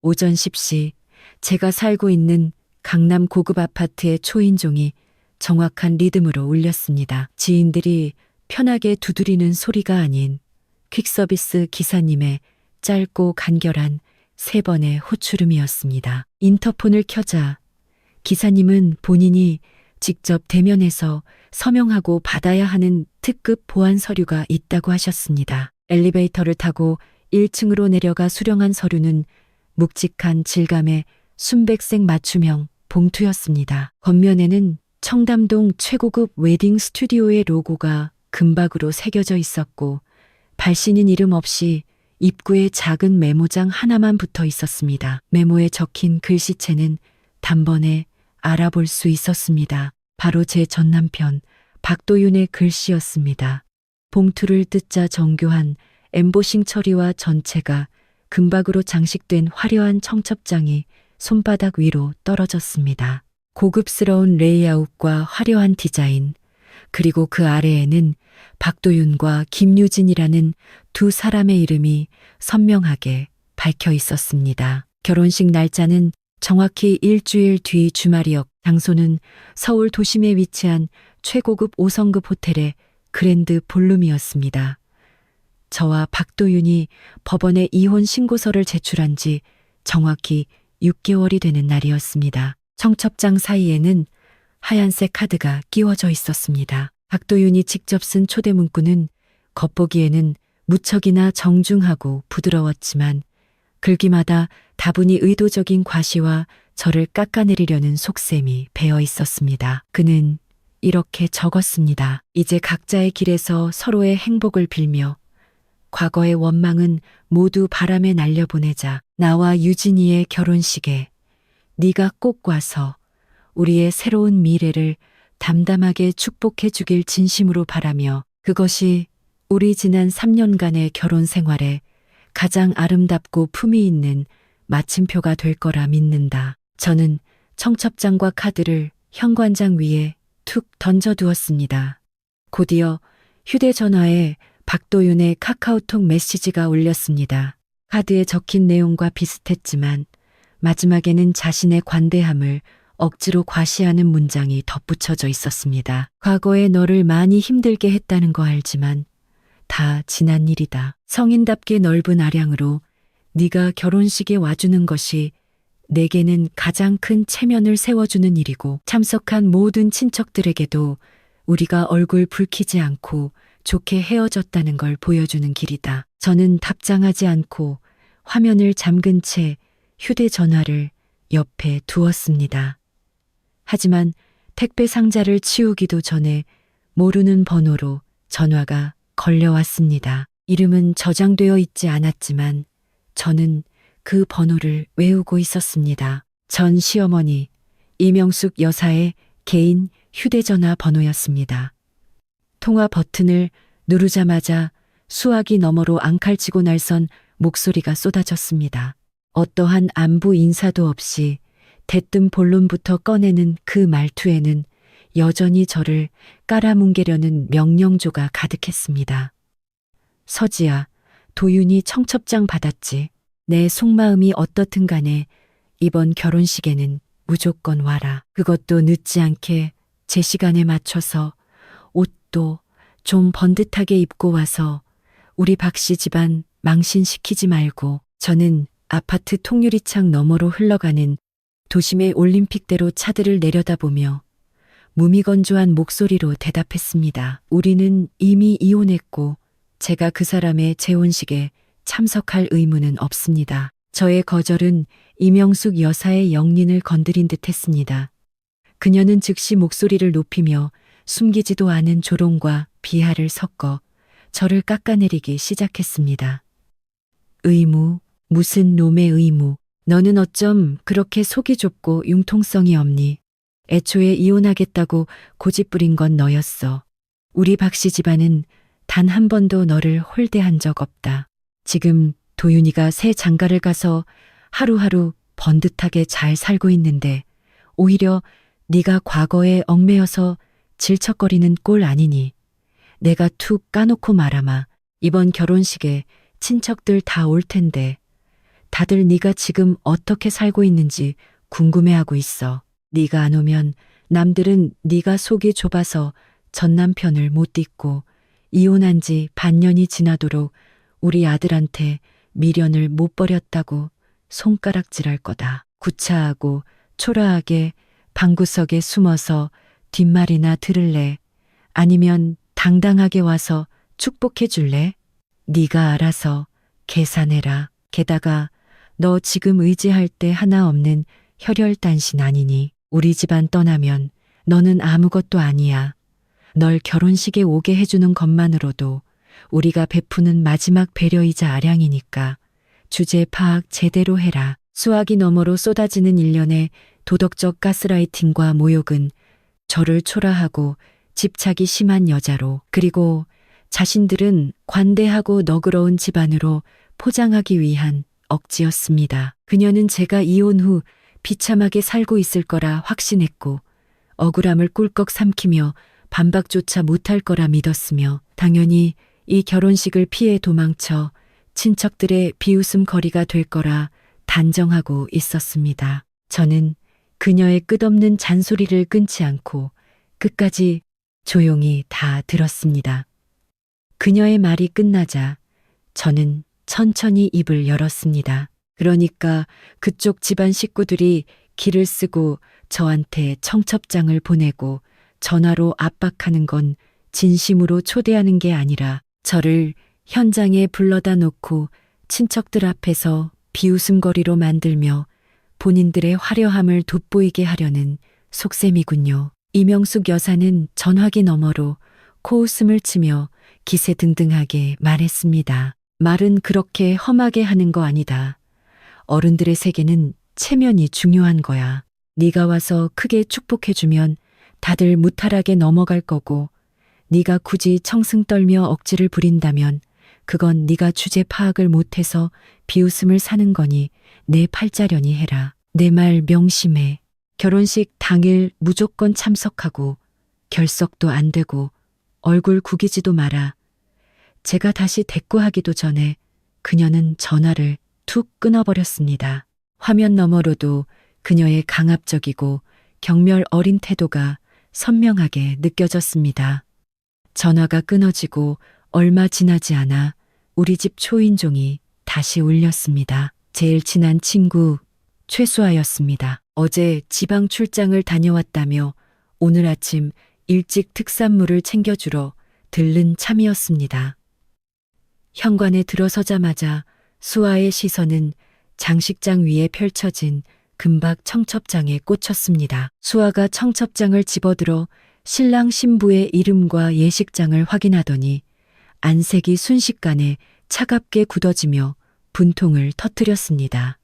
오전 10시 제가 살고 있는 강남 고급 아파트의 초인종이 정확한 리듬으로 울렸습니다. 지인들이 편하게 두드리는 소리가 아닌 퀵서비스 기사님의 짧고 간결한 3번의 호출음이었습니다. 인터폰을 켜자 기사님은 본인이 직접 대면해서 서명하고 받아야 하는 특급 보안 서류가 있다고 하셨습니다. 엘리베이터를 타고 1층으로 내려가 수령한 서류는 묵직한 질감의 순백색 맞춤형 봉투였습니다. 겉면에는 청담동 최고급 웨딩 스튜디오의 로고가 금박으로 새겨져 있었고 발신인 이름 없이 입구에 작은 메모장 하나만 붙어 있었습니다. 메모에 적힌 글씨체는 단번에 알아볼 수 있었습니다. 바로 제 전남편 박도윤의 글씨였습니다. 봉투를 뜯자 정교한 엠보싱 처리와 전체가 금박으로 장식된 화려한 청첩장이 손바닥 위로 떨어졌습니다. 고급스러운 레이아웃과 화려한 디자인, 그리고 그 아래에는 박도윤과 김유진이라는 두 사람의 이름이 선명하게 박혀 있었습니다. 결혼식 날짜는 정확히 일주일 뒤 주말이었고 장소는 서울 도심에 위치한 최고급 5성급 호텔의 그랜드 볼룸이었습니다. 저와 박도윤이 법원에 이혼 신고서를 제출한 지 정확히 6개월이 되는 날이었습니다. 청첩장 사이에는 하얀색 카드가 끼워져 있었습니다. 박도윤이 직접 쓴 초대 문구는 겉보기에는 무척이나 정중하고 부드러웠지만 글귀마다 다분히 의도적인 과시와 저를 깎아내리려는 속셈이 배어 있었습니다. 그는 이렇게 적었습니다. 이제 각자의 길에서 서로의 행복을 빌며 과거의 원망은 모두 바람에 날려보내자. 나와 유진이의 결혼식에 네가 꼭 와서 우리의 새로운 미래를 담담하게 축복해 주길 진심으로 바라며 그것이 우리 지난 3년간의 결혼 생활에 가장 아름답고 품위 있는 마침표가 될 거라 믿는다. 저는 청첩장과 카드를 현관장 위에 툭 던져두었습니다. 곧이어 휴대전화에 박도윤의 카카오톡 메시지가 울렸습니다. 카드에 적힌 내용과 비슷했지만 마지막에는 자신의 관대함을 억지로 과시하는 문장이 덧붙여져 있었습니다. 과거에 너를 많이 힘들게 했다는 거 알지만 다 지난 일이다. 성인답게 넓은 아량으로 네가 결혼식에 와주는 것이 내게는 가장 큰 체면을 세워주는 일이고 참석한 모든 친척들에게도 우리가 얼굴 붉히지 않고 좋게 헤어졌다는 걸 보여주는 길이다. 저는 답장하지 않고 화면을 잠근 채 휴대전화를 옆에 두었습니다. 하지만 택배 상자를 치우기도 전에 모르는 번호로 전화가 걸려왔습니다. 이름은 저장되어 있지 않았지만 저는 그 번호를 외우고 있었습니다. 전 시어머니 이명숙 여사의 개인 휴대전화 번호였습니다. 통화 버튼을 누르자마자 수화기 너머로 앙칼치고 날선 목소리가 쏟아졌습니다. 어떠한 안부 인사도 없이 대뜸 본론부터 꺼내는 그 말투에는 여전히 저를 깔아뭉개려는 명령조가 가득했습니다. 서지야, 도윤이 청첩장 받았지. 내 속마음이 어떻든 간에 이번 결혼식에는 무조건 와라. 그것도 늦지 않게 제 시간에 맞춰서 옷도 좀 번듯하게 입고 와서 우리 박씨 집안 망신시키지 말고. 저는 아파트 통유리창 너머로 흘러가는 도심의 올림픽대로 차들을 내려다보며 무미건조한 목소리로 대답했습니다. 우리는 이미 이혼했고 제가 그 사람의 재혼식에 참석할 의무는 없습니다. 저의 거절은 이명숙 여사의 영린을 건드린 듯 했습니다. 그녀는 즉시 목소리를 높이며 숨기지도 않은 조롱과 비하를 섞어 저를 깎아내리기 시작했습니다. 의무? 무슨 놈의 의무? 너는 어쩜 그렇게 속이 좁고 융통성이 없니? 애초에 이혼하겠다고 고집부린 건 너였어. 우리 박씨 집안은 단 한 번도 너를 홀대한 적 없다. 지금 도윤이가 새 장가를 가서 하루하루 번듯하게 잘 살고 있는데 오히려 네가 과거에 얽매여서 질척거리는 꼴 아니니. 내가 툭 까놓고 말아마. 이번 결혼식에 친척들 다 올 텐데 다들 네가 지금 어떻게 살고 있는지 궁금해하고 있어. 네가 안 오면 남들은 네가 속이 좁아서 전 남편을 못 딛고 이혼한 지 반년이 지나도록 우리 아들한테 미련을 못 버렸다고 손가락질할 거다. 구차하고 초라하게 방구석에 숨어서 뒷말이나 들을래? 아니면 당당하게 와서 축복해 줄래? 네가 알아서 계산해라. 게다가 너 지금 의지할 데 하나 없는 혈혈단신 아니니 우리 집안 떠나면 너는 아무것도 아니야. 널 결혼식에 오게 해주는 것만으로도 우리가 베푸는 마지막 배려이자 아량이니까 주제 파악 제대로 해라. 수화기 너머로 쏟아지는 일련의 도덕적 가스라이팅과 모욕은 저를 초라하고 집착이 심한 여자로, 그리고 자신들은 관대하고 너그러운 집안으로 포장하기 위한 억지였습니다. 그녀는 제가 이혼 후 비참하게 살고 있을 거라 확신했고 억울함을 꿀꺽 삼키며 반박조차 못할 거라 믿었으며 당연히 이 결혼식을 피해 도망쳐 친척들의 비웃음거리가 될 거라 단정하고 있었습니다. 저는 그녀의 끝없는 잔소리를 끊지 않고 끝까지 조용히 다 들었습니다. 그녀의 말이 끝나자 저는 천천히 입을 열었습니다. 그러니까 그쪽 집안 식구들이 길을 쓰고 저한테 청첩장을 보내고 전화로 압박하는 건 진심으로 초대하는 게 아니라 저를 현장에 불러다 놓고 친척들 앞에서 비웃음거리로 만들며 본인들의 화려함을 돋보이게 하려는 속셈이군요. 이명숙 여사는 전화기 너머로 코웃음을 치며 기세등등하게 말했습니다. 말은 그렇게 험하게 하는 거 아니다. 어른들의 세계는 체면이 중요한 거야. 네가 와서 크게 축복해주면 다들 무탈하게 넘어갈 거고 네가 굳이 청승 떨며 억지를 부린다면 그건 네가 주제 파악을 못해서 비웃음을 사는 거니 내 팔자려니 해라. 내 말 명심해. 결혼식 당일 무조건 참석하고 결석도 안 되고 얼굴 구기지도 마라. 제가 다시 대꾸하기도 전에 그녀는 전화를 툭 끊어버렸습니다. 화면 너머로도 그녀의 강압적이고 경멸 어린 태도가 선명하게 느껴졌습니다. 전화가 끊어지고 얼마 지나지 않아 우리 집 초인종이 다시 울렸습니다. 제일 친한 친구 최수아였습니다. 어제 지방 출장을 다녀왔다며 오늘 아침 일찍 특산물을 챙겨주러 들른 참이었습니다. 현관에 들어서자마자 수아의 시선은 장식장 위에 펼쳐진 금박 청첩장에 꽂혔습니다. 수아가 청첩장을 집어들어 신랑 신부의 이름과 예식장을 확인하더니 안색이 순식간에 차갑게 굳어지며 분통을 터뜨렸습니다.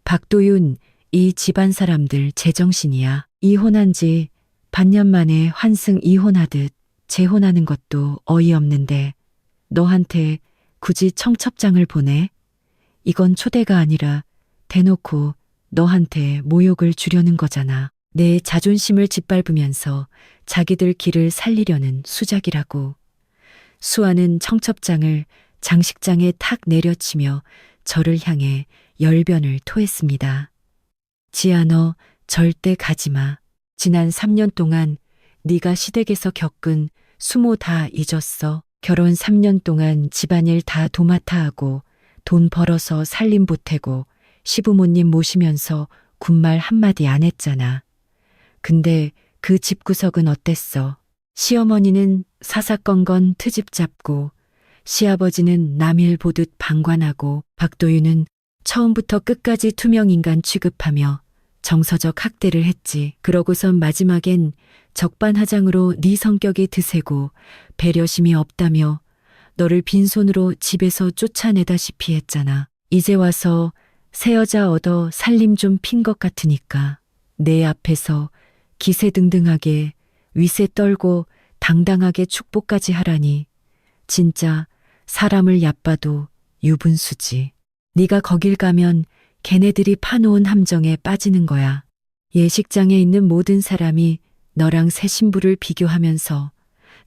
박도윤, 이 집안 사람들 제정신이야. 이혼한 지 반년 만에 환승 이혼하듯 재혼하는 것도 어이없는데 너한테 굳이 청첩장을 보내? 이건 초대가 아니라 대놓고 너한테 모욕을 주려는 거잖아. 내 자존심을 짓밟으면서 자기들 길을 살리려는 수작이라고. 수아는 청첩장을 장식장에 탁 내려치며 저를 향해 열변을 토했습니다. 지아, 너 절대 가지마. 지난 3년 동안 네가 시댁에서 겪은 수모 다 잊었어. 결혼 3년 동안 집안일 다 도맡아 하고 돈 벌어서 살림 보태고 시부모님 모시면서 군말 한마디 안 했잖아. 근데 그 집구석은 어땠어? 시어머니는 사사건건 트집 잡고 시아버지는 남일 보듯 방관하고 박도윤은 처음부터 끝까지 투명인간 취급하며 정서적 학대를 했지. 그러고선 마지막엔 적반하장으로 네 성격이 드세고 배려심이 없다며 너를 빈손으로 집에서 쫓아내다시피 했잖아. 이제 와서 새 여자 얻어 살림 좀 핀 것 같으니까 내 앞에서 기세등등하게 위세 떨고 당당하게 축복까지 하라니 진짜 사람을 얕봐도 유분수지. 네가 거길 가면 걔네들이 파놓은 함정에 빠지는 거야. 예식장에 있는 모든 사람이 너랑 새 신부를 비교하면서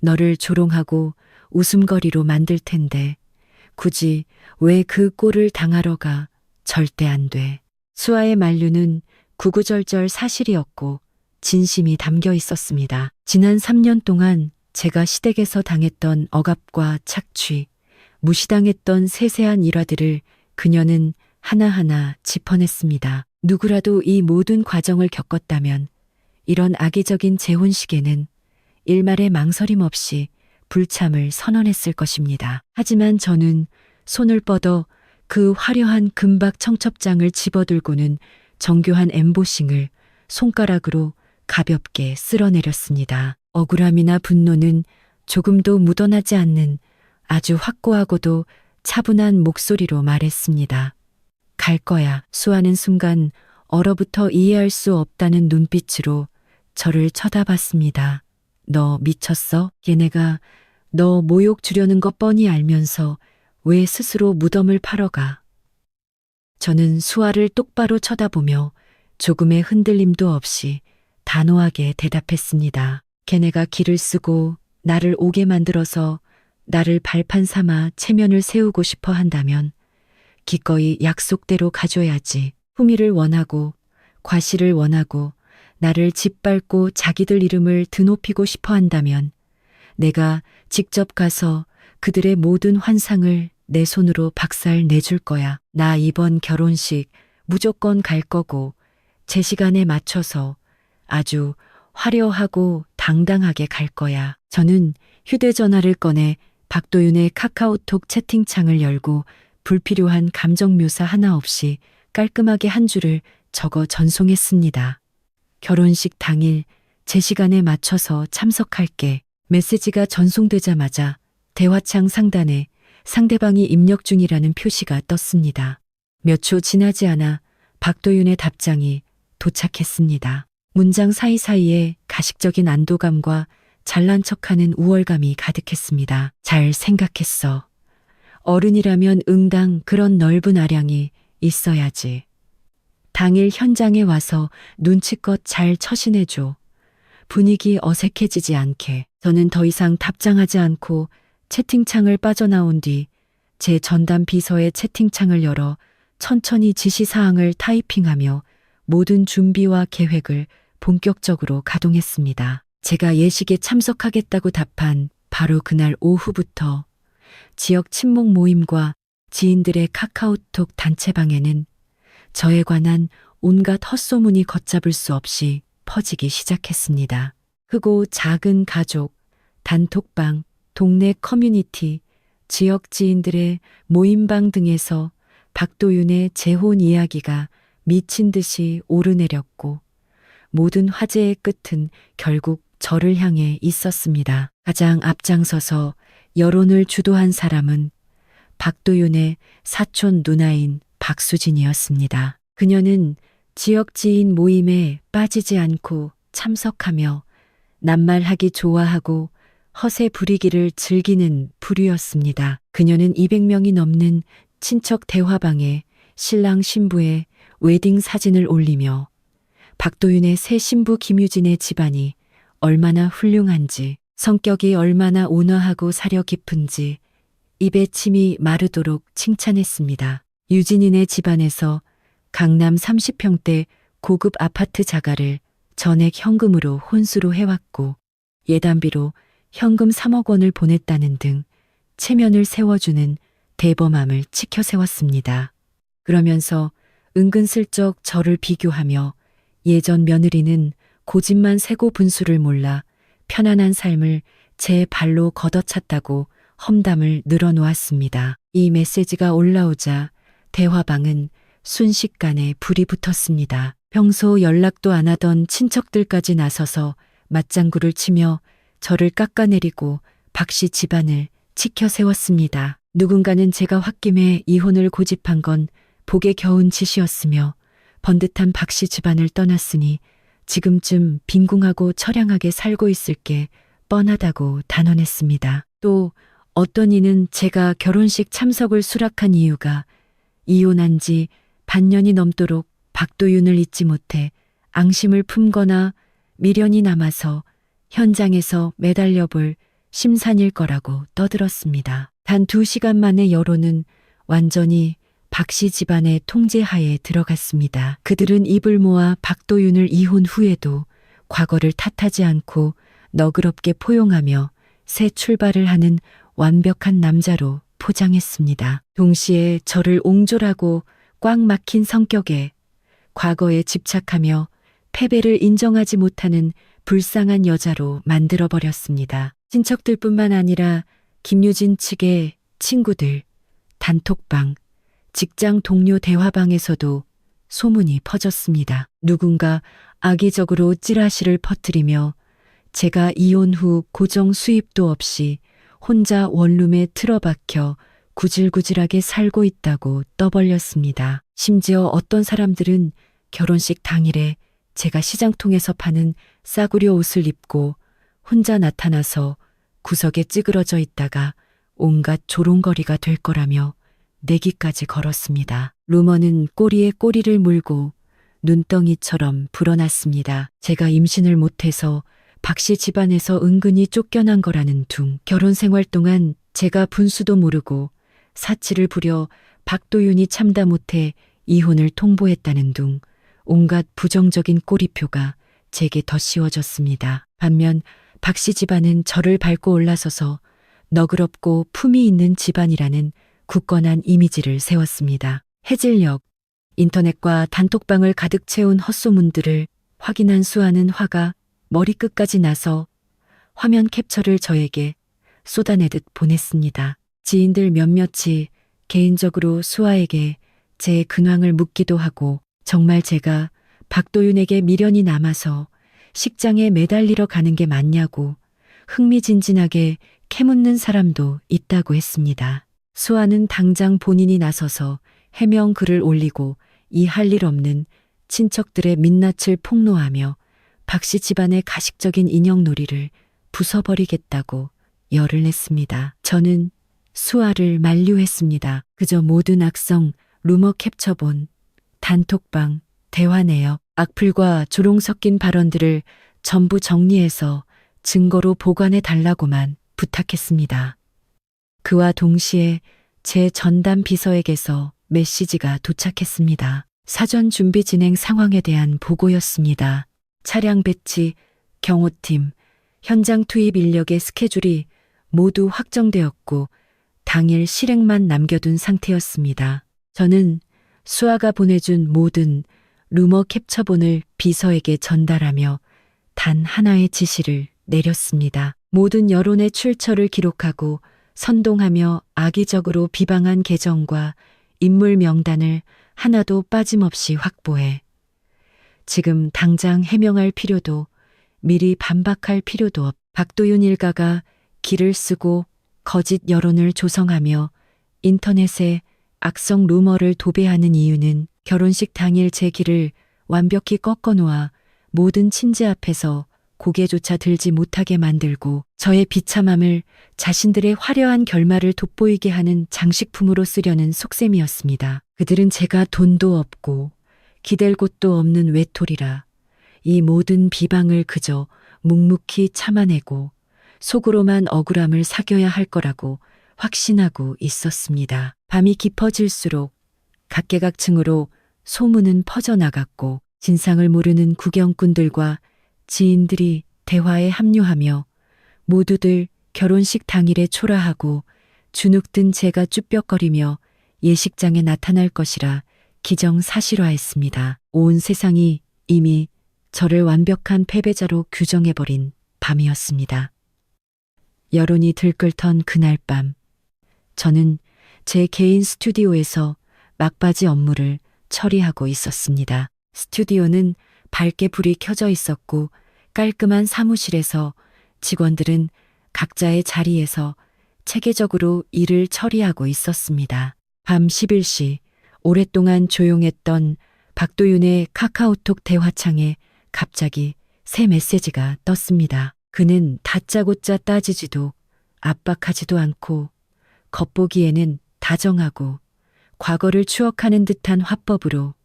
너를 조롱하고 웃음거리로 만들 텐데 굳이 왜 그 꼴을 당하러 가? 절대 안 돼. 수아의 만류는 구구절절 사실이었고 진심이 담겨 있었습니다. 지난 3년 동안 제가 시댁에서 당했던 억압과 착취, 무시당했던 세세한 일화들을 그녀는 하나하나 짚어냈습니다. 누구라도 이 모든 과정을 겪었다면 이런 악의적인 재혼식에는 일말의 망설임 없이 불참을 선언했을 것입니다. 하지만 저는 손을 뻗어 그 화려한 금박 청첩장을 집어들고는 정교한 엠보싱을 손가락으로 가볍게 쓸어내렸습니다. 억울함이나 분노는 조금도 묻어나지 않는 아주 확고하고도 차분한 목소리로 말했습니다. 갈 거야. 수아는 순간 얼어붙어 이해할 수 없다는 눈빛으로 저를 쳐다봤습니다. 너 미쳤어? 걔네가 너 모욕 주려는 거 뻔히 알면서 왜 스스로 무덤을 파러 가? 저는 수아를 똑바로 쳐다보며 조금의 흔들림도 없이 단호하게 대답했습니다. 걔네가 길을 쓰고 나를 오게 만들어서 나를 발판 삼아 체면을 세우고 싶어 한다면 기꺼이 약속대로 가줘야지. 품위를 원하고 과시를 원하고 나를 짓밟고 자기들 이름을 드높이고 싶어 한다면 내가 직접 가서 그들의 모든 환상을 내 손으로 박살 내줄 거야. 나 이번 결혼식 무조건 갈 거고 제 시간에 맞춰서 아주 화려하고 당당하게 갈 거야. 저는 휴대전화를 꺼내 박도윤의 카카오톡 채팅창을 열고 불필요한 감정 묘사 하나 없이 깔끔하게 한 줄을 적어 전송했습니다. 결혼식 당일 제 시간에 맞춰서 참석할게. 메시지가 전송되자마자 대화창 상단에 상대방이 입력 중이라는 표시가 떴습니다. 몇 초 지나지 않아 박도윤의 답장이 도착했습니다. 문장 사이사이에 가식적인 안도감과 잘난 척하는 우월감이 가득했습니다. 잘 생각했어. 어른이라면 응당 그런 넓은 아량이 있어야지. 당일 현장에 와서 눈치껏 잘 처신해줘. 분위기 어색해지지 않게. 저는 더 이상 답장하지 않고 채팅창을 빠져나온 뒤 제 전담 비서의 채팅창을 열어 천천히 지시사항을 타이핑하며 모든 준비와 계획을 본격적으로 가동했습니다. 제가 예식에 참석하겠다고 답한 바로 그날 오후부터 지역 친목 모임과 지인들의 카카오톡 단체방에는 저에 관한 온갖 헛소문이 걷잡을 수 없이 퍼지기 시작했습니다. 크고 작은 가족, 단톡방, 동네 커뮤니티, 지역 지인들의 모임방 등에서 박도윤의 재혼 이야기가 미친 듯이 오르내렸고 모든 화제의 끝은 결국 저를 향해 있었습니다. 가장 앞장서서 여론을 주도한 사람은 박도윤의 사촌 누나인 박수진이었습니다. 그녀는 지역 지인 모임에 빠지지 않고 참석하며 낱말하기 좋아하고 허세 부리기를 즐기는 부류였습니다. 그녀는 200명이 넘는 친척 대화방에 신랑 신부의 웨딩 사진을 올리며 박도윤의 새 신부 김유진의 집안이 얼마나 훌륭한지, 성격이 얼마나 온화하고 사려 깊은지 입에 침이 마르도록 칭찬했습니다. 유진이네 집안에서 강남 30평대 고급 아파트 자가를 전액 현금으로 혼수로 해왔고 예단비로 현금 3억 원을 보냈다는 등 체면을 세워주는 대범함을 치켜 세웠습니다. 그러면서 은근슬쩍 저를 비교하며 예전 며느리는 고집만 세고 분수를 몰라 편안한 삶을 제 발로 걷어찼다고 험담을 늘어놓았습니다. 이 메시지가 올라오자 대화방은 순식간에 불이 붙었습니다. 평소 연락도 안 하던 친척들까지 나서서 맞장구를 치며 저를 깎아내리고 박씨 집안을 치켜 세웠습니다. 누군가는 제가 홧김에 이혼을 고집한 건 복에 겨운 짓이었으며 번듯한 박씨 집안을 떠났으니 지금쯤 빈궁하고 처량하게 살고 있을 게 뻔하다고 단언했습니다. 또 어떤 이는 제가 결혼식 참석을 수락한 이유가 이혼한 지 반년이 넘도록 박도윤을 잊지 못해 앙심을 품거나 미련이 남아서 현장에서 매달려 볼 심산일 거라고 떠들었습니다. 단 2시간 만에 여론은 완전히 박씨 집안의 통제하에 들어갔습니다. 그들은 입을 모아 박도윤을 이혼 후에도 과거를 탓하지 않고 너그럽게 포용하며 새 출발을 하는 완벽한 남자로 포장했습니다. 동시에 저를 옹졸하고 꽉 막힌 성격에 과거에 집착하며 패배를 인정하지 못하는 불쌍한 여자로 만들어버렸습니다. 친척들뿐만 아니라 김유진 측의 친구들, 단톡방, 직장 동료 대화방에서도 소문이 퍼졌습니다. 누군가 악의적으로 찌라시를 퍼뜨리며 제가 이혼 후 고정 수입도 없이 혼자 원룸에 틀어박혀 구질구질하게 살고 있다고 떠벌렸습니다. 심지어 어떤 사람들은 결혼식 당일에 제가 시장통에서 파는 싸구려 옷을 입고 혼자 나타나서 구석에 찌그러져 있다가 온갖 조롱거리가 될 거라며 내기까지 걸었습니다. 루머는 꼬리에 꼬리를 물고 눈덩이처럼 불어났습니다. 제가 임신을 못해서 박씨 집안에서 은근히 쫓겨난 거라는 둥. 결혼 생활 동안 제가 분수도 모르고 사치를 부려 박도윤이 참다 못해 이혼을 통보했다는 둥. 온갖 부정적인 꼬리표가 제게 더 씌워졌습니다. 반면 박씨 집안은 저를 밟고 올라서서 너그럽고 품위 있는 집안이라는 굳건한 이미지를 세웠습니다. 해질녘 인터넷과 단톡방을 가득 채운 헛소문들을 확인한 수아는 화가 머리끝까지 나서 화면 캡처를 저에게 쏟아내듯 보냈습니다. 지인들 몇몇이 개인적으로 수아에게 제 근황을 묻기도 하고 정말 제가 박도윤에게 미련이 남아서 식장에 매달리러 가는 게 맞냐고 흥미진진하게 캐묻는 사람도 있다고 했습니다. 수아는 당장 본인이 나서서 해명 글을 올리고 이 할 일 없는 친척들의 민낯을 폭로하며 박씨 집안의 가식적인 인형놀이를 부숴버리겠다고 열을 냈습니다. 저는 수아를 만류했습니다. 그저 모든 악성 루머 캡처본 단톡방 대화 내역 악플과 조롱 섞인 발언들을 전부 정리해서 증거로 보관해 달라고만 부탁했습니다. 그와 동시에 제 전담 비서에게서 메시지가 도착했습니다. 사전 준비 진행 상황에 대한 보고였습니다. 차량 배치, 경호팀, 현장 투입 인력의 스케줄이 모두 확정되었고 당일 실행만 남겨둔 상태였습니다. 저는 수아가 보내준 모든 루머 캡처본을 비서에게 전달하며 단 하나의 지시를 내렸습니다. 모든 여론의 출처를 기록하고 선동하며 악의적으로 비방한 계정과 인물 명단을 하나도 빠짐없이 확보해 지금 당장 해명할 필요도 미리 반박할 필요도 없. 박도윤 일가가 기를 쓰고 거짓 여론을 조성하며 인터넷에 악성 루머를 도배하는 이유는 결혼식 당일 제 길을 완벽히 꺾어놓아 모든 친지 앞에서 고개조차 들지 못하게 만들고 저의 비참함을 자신들의 화려한 결말을 돋보이게 하는 장식품으로 쓰려는 속셈이었습니다. 그들은 제가 돈도 없고 기댈 곳도 없는 외톨이라 이 모든 비방을 그저 묵묵히 참아내고 속으로만 억울함을 사겨야 할 거라고 확신하고 있었습니다. 밤이 깊어질수록 각계각층으로 소문은 퍼져나갔고 진상을 모르는 구경꾼들과 지인들이 대화에 합류하며 모두들 결혼식 당일에 초라하고 주눅든 제가 쭈뼛거리며 예식장에 나타날 것이라 기정사실화했습니다. 온 세상이 이미 저를 완벽한 패배자로 규정해버린 밤이었습니다. 여론이 들끓던 그날 밤, 저는 제 개인 스튜디오에서 막바지 업무를 처리하고 있었습니다. 스튜디오는 밝게 불이 켜져 있었고 깔끔한 사무실에서 직원들은 각자의 자리에서 체계적으로 일을 처리하고 있었습니다. 밤 11시 오랫동안 조용했던 박도윤의 카카오톡 대화창에 갑자기 새 메시지가 떴습니다. 그는 다짜고짜 따지지도 압박하지도 않고 겉보기에는 다정하고 과거를 추억하는 듯한 화법으로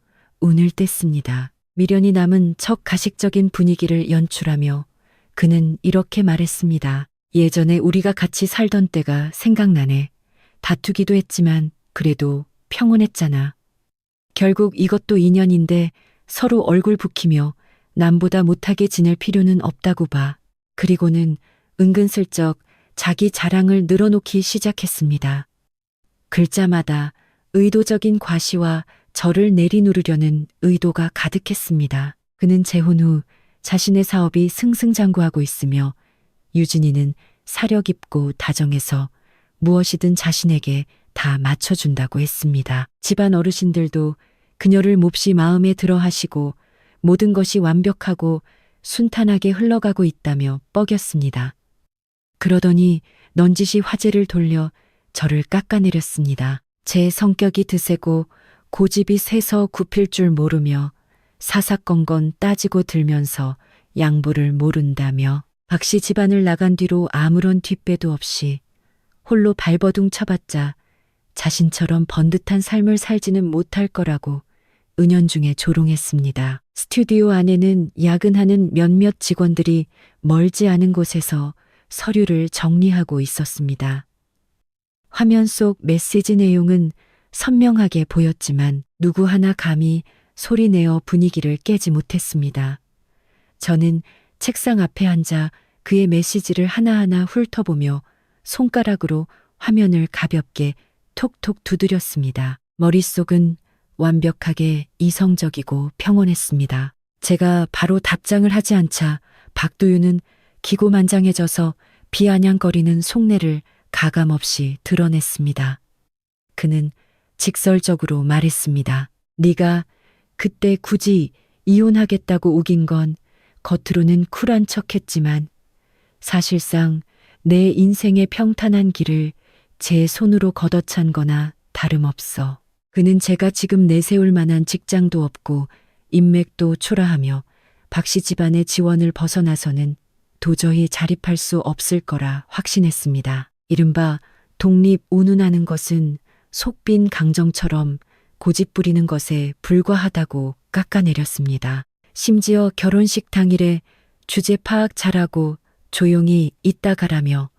운을 뗐습니다. 미련이 남은 척 가식적인 분위기를 연출하며 그는 이렇게 말했습니다. 예전에 우리가 같이 살던 때가 생각나네. 다투기도 했지만 그래도 평온했잖아. 결국 이것도 인연인데 서로 얼굴 붉히며 남보다 못하게 지낼 필요는 없다고 봐. 그리고는 은근슬쩍 자기 자랑을 늘어놓기 시작했습니다. 글자마다 의도적인 과시와 저를 내리누르려는 의도가 가득했습니다. 그는 재혼 후 자신의 사업이 승승장구하고 있으며 유진이는 사려 깊고 다정해서 무엇이든 자신에게 다 맞춰준다고 했습니다. 집안 어르신들도 그녀를 몹시 마음에 들어 하시고 모든 것이 완벽하고 순탄하게 흘러가고 있다며 뻐겼습니다. 그러더니 넌지시 화제를 돌려 저를 깎아내렸습니다. 제 성격이 드세고 고집이 세서 굽힐 줄 모르며 사사건건 따지고 들면서 양보를 모른다며 박씨 집안을 나간 뒤로 아무런 뒷배도 없이 홀로 발버둥 쳐봤자 자신처럼 번듯한 삶을 살지는 못할 거라고 은연중에 조롱했습니다. 스튜디오 안에는 야근하는 몇몇 직원들이 멀지 않은 곳에서 서류를 정리하고 있었습니다. 화면 속 메시지 내용은 선명하게 보였지만 누구 하나 감히 소리내어 분위기를 깨지 못했습니다. 저는 책상 앞에 앉아 그의 메시지를 하나하나 훑어보며 손가락으로 화면을 가볍게 톡톡 두드렸습니다. 머릿속은 완벽하게 이성적이고 평온했습니다. 제가 바로 답장을 하지 않자 박도윤은 기고만장해져서 비아냥거리는 속내를 가감없이 드러냈습니다. 그는 직설적으로 말했습니다. 네가 그때 굳이 이혼하겠다고 우긴 건 겉으로는 쿨한 척했지만 사실상 내 인생의 평탄한 길을 제 손으로 걷어찬 거나 다름없어. 그는 제가 지금 내세울 만한 직장도 없고 인맥도 초라하며 박씨 집안의 지원을 벗어나서는 도저히 자립할 수 없을 거라 확신했습니다. 이른바 독립 운운하는 것은 속빈 강정처럼 고집 부리는 것에 불과하다고 깎아내렸습니다. 심지어 결혼식 당일에 주제 파악 잘하고 조용히 있다 가라며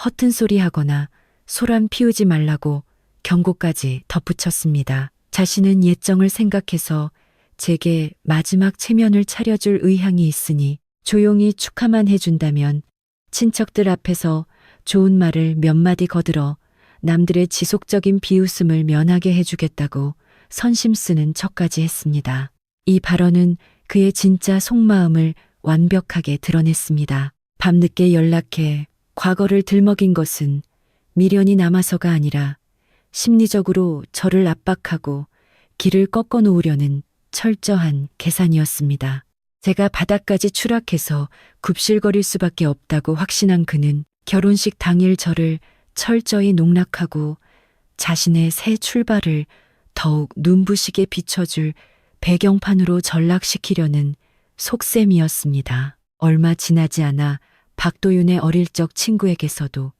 허튼 소리 하거나 소란 피우지 말라고 경고까지 덧붙였습니다. 자신은 예정을 생각해서 제게 마지막 체면을 차려줄 의향이 있으니 조용히 축하만 해준다면 친척들 앞에서 좋은 말을 몇 마디 거들어 남들의 지속적인 비웃음을 면하게 해주겠다고 선심 쓰는 척까지 했습니다. 이 발언은 그의 진짜 속마음을 완벽하게 드러냈습니다. 밤늦게 연락해 과거를 들먹인 것은 미련이 남아서가 아니라 심리적으로 저를 압박하고 길을 꺾어 놓으려는 철저한 계산이었습니다. 제가 바닥까지 추락해서 굽실거릴 수밖에 없다고 확신한 그는 결혼식 당일 저를 철저히 농락하고 자신의 새 출발을 더욱 눈부시게 비춰줄 배경판으로 전락시키려는 속셈이었습니다. 얼마 지나지 않아 박도윤의 어릴 적 친구에게서도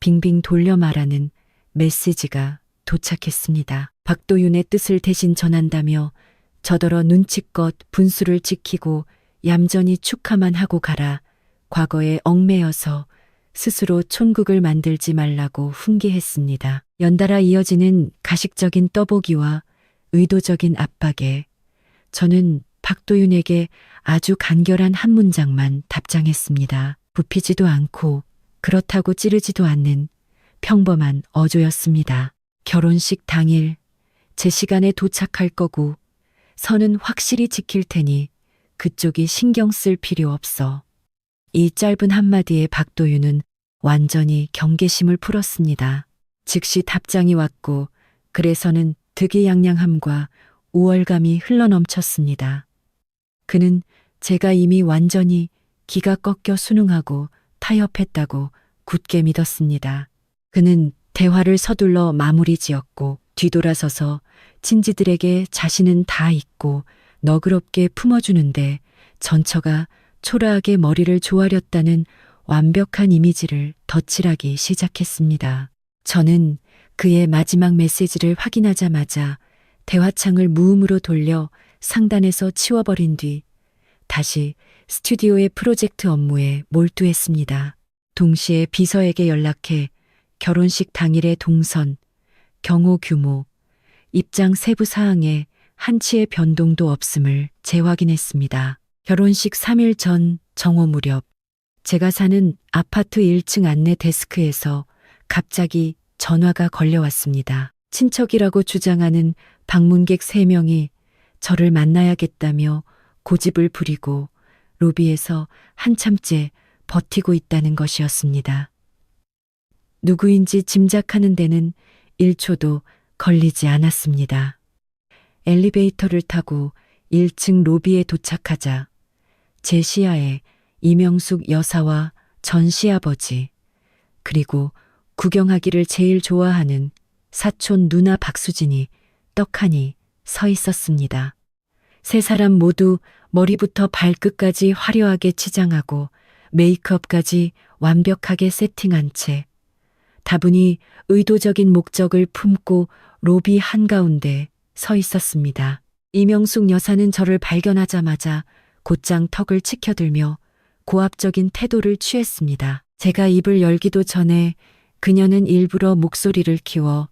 빙빙 돌려 말하는 메시지가 도착했습니다. 박도윤의 뜻을 대신 전한다며 저더러 눈치껏 분수를 지키고 얌전히 축하만 하고 가라. 과거에 얽매여서 스스로 촌극을 만들지 말라고 훈계했습니다. 연달아 이어지는 가식적인 떠보기와 의도적인 압박에 저는 박도윤에게 아주 간결한 한 문장만 답장했습니다. 굽히지도 않고 그렇다고 찌르지도 않는 평범한 어조였습니다. 결혼식 당일 제 시간에 도착할 거고 선은 확실히 지킬 테니 그쪽이 신경 쓸 필요 없어. 이 짧은 한마디에 박도윤은 완전히 경계심을 풀었습니다. 즉시 답장이 왔고 그래서는 득이양양함과 우월감이 흘러넘쳤습니다. 그는 제가 이미 완전히 기가 꺾여 순응하고 타협했다고 굳게 믿었습니다. 그는 대화를 서둘러 마무리 지었고 뒤돌아서서 친지들에게 자신은 다 잊고 너그럽게 품어주는데 전처가 초라하게 머리를 조아렸다는 완벽한 이미지를 덧칠하기 시작했습니다. 저는 그의 마지막 메시지를 확인하자마자 대화창을 무음으로 돌려 상단에서 치워버린 뒤 다시 스튜디오의 프로젝트 업무에 몰두했습니다. 동시에 비서에게 연락해 결혼식 당일의 동선, 경호 규모, 입장 세부 사항에 한치의 변동도 없음을 재확인했습니다. 결혼식 3일 전 정오 무렵 제가 사는 아파트 1층 안내 데스크에서 갑자기 전화가 걸려왔습니다. 친척이라고 주장하는 방문객 3명이 저를 만나야겠다며 고집을 부리고 로비에서 한참째 버티고 있다는 것이었습니다. 누구인지 짐작하는 데는 1초도 걸리지 않았습니다. 엘리베이터를 타고 1층 로비에 도착하자 제 시야에 이명숙 여사와 전 시아버지, 그리고 구경하기를 제일 좋아하는 사촌 누나 박수진이 떡하니 서 있었습니다. 세 사람 모두 머리부터 발끝까지 화려하게 치장하고 메이크업까지 완벽하게 세팅한 채 다분히 의도적인 목적을 품고 로비 한가운데 서 있었습니다. 이명숙 여사는 저를 발견하자마자 곧장 턱을 치켜들며 고압적인 태도를 취했습니다. 제가 입을 열기도 전에 그녀는 일부러 목소리를 키워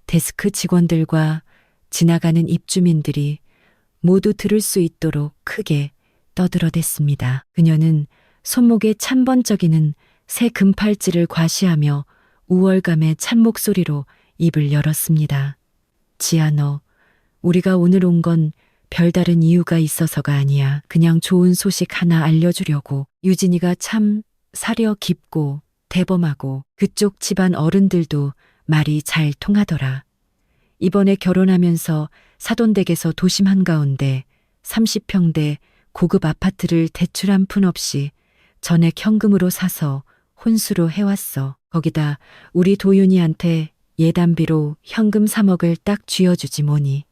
데스크 직원들과 지나가는 입주민들이 모두 들을 수 있도록 크게 떠들어댔습니다. 그녀는 손목에 찬번쩍이는 새 금팔찌를 과시하며 우월감의 찬 목소리로 입을 열었습니다. 지아, 너, 우리가 오늘 온 건 별다른 이유가 있어서가 아니야. 그냥 좋은 소식 하나 알려주려고. 유진이가 참 사려 깊고 대범하고 그쪽 집안 어른들도 말이 잘 통하더라. 이번에 결혼하면서 사돈댁에서 도심 한가운데 30평대 고급 아파트를 대출 한 푼 없이 전액 현금으로 사서 혼수로 해왔어. 거기다 우리 도윤이한테 예단비로 현금 3억을 딱 쥐어주지 뭐니.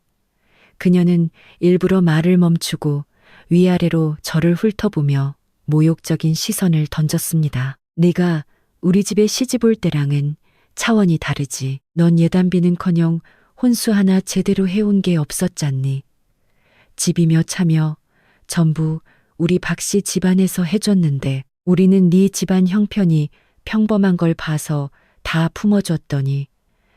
그녀는 일부러 말을 멈추고 위아래로 저를 훑어보며 모욕적인 시선을 던졌습니다. 네가 우리 집에 시집 올 때랑은 차원이 다르지. 넌 예단비는커녕 혼수 하나 제대로 해온 게 없었잖니. 집이며 차며 전부 우리 박씨 집안에서 해줬는데 우리는 네 집안 형편이 평범한 걸 봐서 다 품어줬더니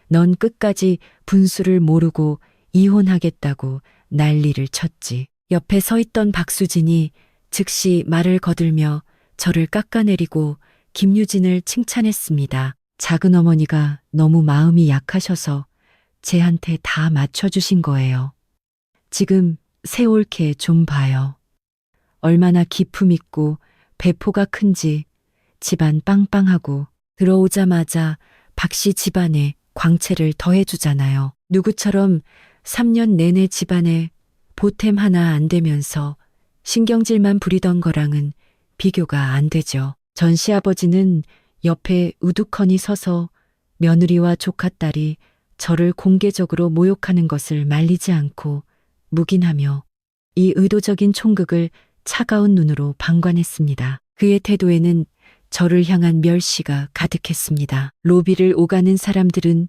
넌 끝까지 분수를 모르고 이혼하겠다고 난리를 쳤지. 옆에 서 있던 박수진이 즉시 말을 거들며 저를 깎아내리고 김유진을 칭찬했습니다. 작은 어머니가 너무 마음이 약하셔서 쟤한테 다 맞춰주신 거예요. 지금 새올케 좀 봐요. 얼마나 기품 있고 배포가 큰지. 집안 빵빵하고 들어오자마자 박씨 집안에 광채를 더해주잖아요. 누구처럼 3년 내내 집안에 보탬 하나 안 되면서 신경질만 부리던 거랑은 비교가 안 되죠. 전 시아버지는 옆에 우두커니 서서 며느리와 조카딸이 저를 공개적으로 모욕하는 것을 말리지 않고 묵인하며 이 의도적인 총극을 차가운 눈으로 방관했습니다. 그의 태도에는 저를 향한 멸시가 가득했습니다. 로비를 오가는 사람들은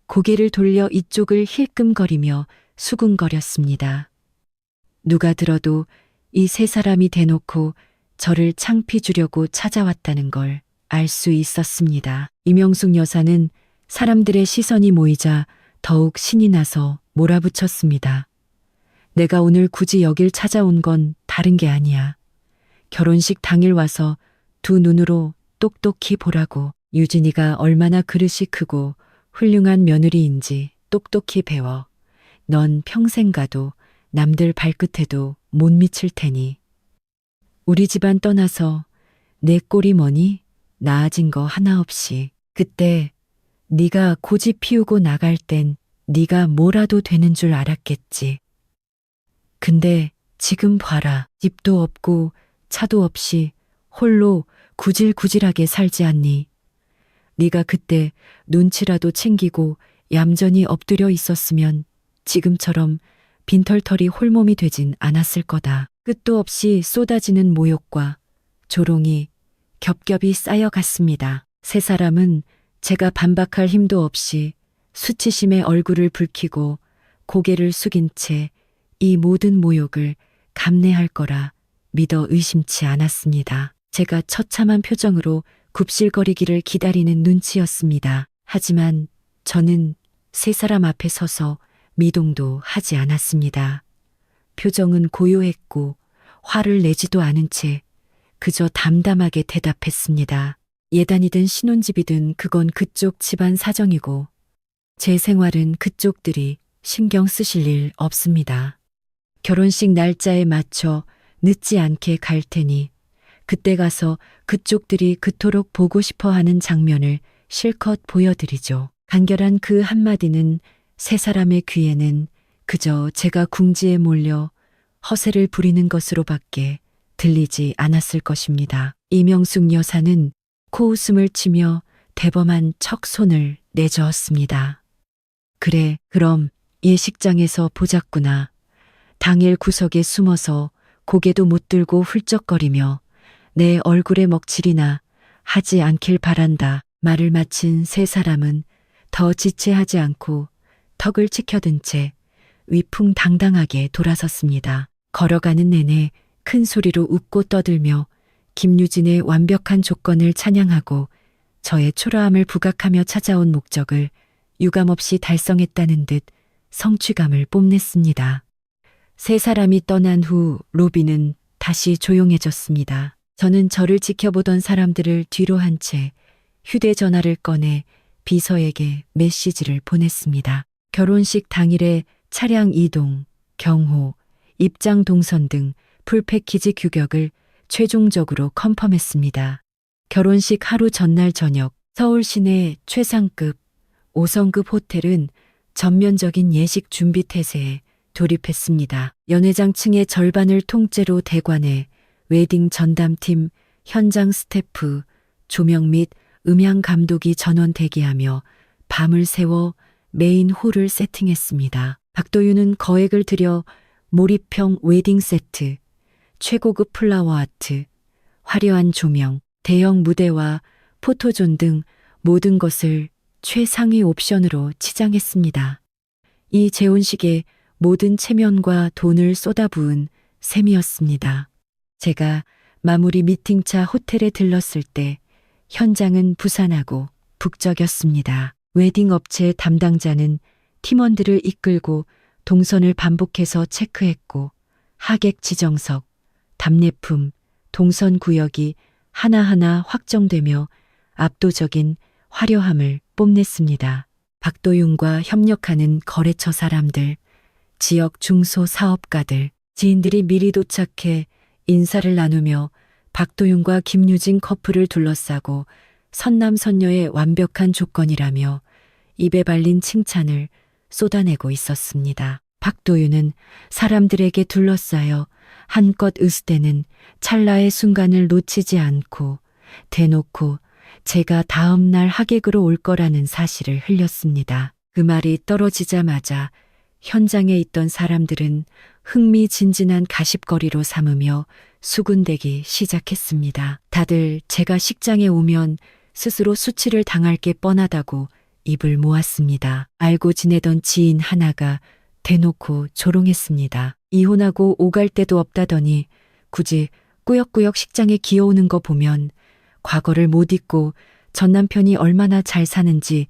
고개를 돌려 이쪽을 힐끔거리며 수군거렸습니다. 누가 들어도 이 세 사람이 대놓고 저를 창피 주려고 찾아왔다는 걸 알 수 있었습니다. 이명숙 여사는 사람들의 시선이 모이자 더욱 신이 나서 몰아붙였습니다. 내가 오늘 굳이 여길 찾아온 건 다른 게 아니야. 결혼식 당일 와서 두 눈으로 똑똑히 보라고. 유진이가 얼마나 그릇이 크고 훌륭한 며느리인지 똑똑히 배워. 넌 평생 가도 남들 발끝에도 못 미칠 테니. 우리 집안 떠나서 내 꼴이 뭐니? 나아진 거 하나 없이. 그때 네가 고집 피우고 나갈 땐 네가 뭐라도 되는 줄 알았겠지. 근데 지금 봐라. 집도 없고 차도 없이 홀로 구질구질하게 살지 않니? 네가 그때 눈치라도 챙기고 얌전히 엎드려 있었으면 지금처럼 빈털터리 홀몸이 되진 않았을 거다. 끝도 없이 쏟아지는 모욕과 조롱이 겹겹이 쌓여갔습니다. 세 사람은 제가 반박할 힘도 없이 수치심에 얼굴을 붉히고 고개를 숙인 채 이 모든 모욕을 감내할 거라 믿어 의심치 않았습니다. 제가 처참한 표정으로 굽실거리기를 기다리는 눈치였습니다. 하지만 저는 세 사람 앞에 서서 미동도 하지 않았습니다. 표정은 고요했고 화를 내지도 않은 채 그저 담담하게 대답했습니다. 예단이든 신혼집이든 그건 그쪽 집안 사정이고 제 생활은 그쪽들이 신경 쓰실 일 없습니다. 결혼식 날짜에 맞춰 늦지 않게 갈 테니 그때 가서 그쪽들이 그토록 보고 싶어 하는 장면을 실컷 보여드리죠. 간결한 그 한마디는 세 사람의 귀에는 그저 제가 궁지에 몰려 허세를 부리는 것으로밖에 들리지 않았을 것입니다. 이명숙 여사는 코웃음을 치며 대범한 척 손을 내저었습니다. 그래, 그럼 예식장에서 보자꾸나. 당일 구석에 숨어서 고개도 못 들고 훌쩍거리며 내 얼굴에 먹칠이나 하지 않길 바란다. 말을 마친 세 사람은 더 지체하지 않고 턱을 치켜든 채 위풍당당하게 돌아섰습니다. 걸어가는 내내 큰 소리로 웃고 떠들며 김유진의 완벽한 조건을 찬양하고 저의 초라함을 부각하며 찾아온 목적을 유감없이 달성했다는 듯 성취감을 뽐냈습니다. 세 사람이 떠난 후 로비는 다시 조용해졌습니다. 저는 저를 지켜보던 사람들을 뒤로 한 채 휴대전화를 꺼내 비서에게 메시지를 보냈습니다. 결혼식 당일에 차량 이동, 경호, 입장 동선 등 풀패키지 규격을 최종적으로 컨펌했습니다. 결혼식 하루 전날 저녁 서울 시내 최상급 5성급 호텔은 전면적인 예식 준비 태세에 돌입했습니다. 연회장층의 절반을 통째로 대관해 웨딩 전담팀, 현장 스태프, 조명 및 음향 감독이 전원 대기하며 밤을 새워 메인 홀을 세팅했습니다. 박도윤은 거액을 들여 몰입형 웨딩 세트, 최고급 플라워 아트, 화려한 조명, 대형 무대와 포토존 등 모든 것을 최상위 옵션으로 치장했습니다. 이 재혼식에 모든 체면과 돈을 쏟아부은 셈이었습니다. 제가 마무리 미팅차 호텔에 들렀을 때 현장은 부산하고 북적였습니다. 웨딩 업체 담당자는 팀원들을 이끌고 동선을 반복해서 체크했고 하객 지정석, 답례품, 동선 구역이 하나하나 확정되며 압도적인 화려함을 뽐냈습니다. 박도윤과 협력하는 거래처 사람들, 지역 중소사업가들, 지인들이 미리 도착해 인사를 나누며 박도윤과 김유진 커플을 둘러싸고 선남선녀의 완벽한 조건이라며 입에 발린 칭찬을 쏟아내고 있었습니다. 박도윤은 사람들에게 둘러싸여 한껏 으스대는 찰나의 순간을 놓치지 않고 대놓고 제가 다음 날 하객으로 올 거라는 사실을 흘렸습니다. 그 말이 떨어지자마자 현장에 있던 사람들은 흥미진진한 가십거리로 삼으며 수군대기 시작했습니다. 다들 제가 식장에 오면 스스로 수치를 당할 게 뻔하다고 입을 모았습니다. 알고 지내던 지인 하나가 대놓고 조롱했습니다. 이혼하고 오갈 데도 없다더니 굳이 꾸역꾸역 식장에 기어오는 거 보면 과거를 못 잊고 전 남편이 얼마나 잘 사는지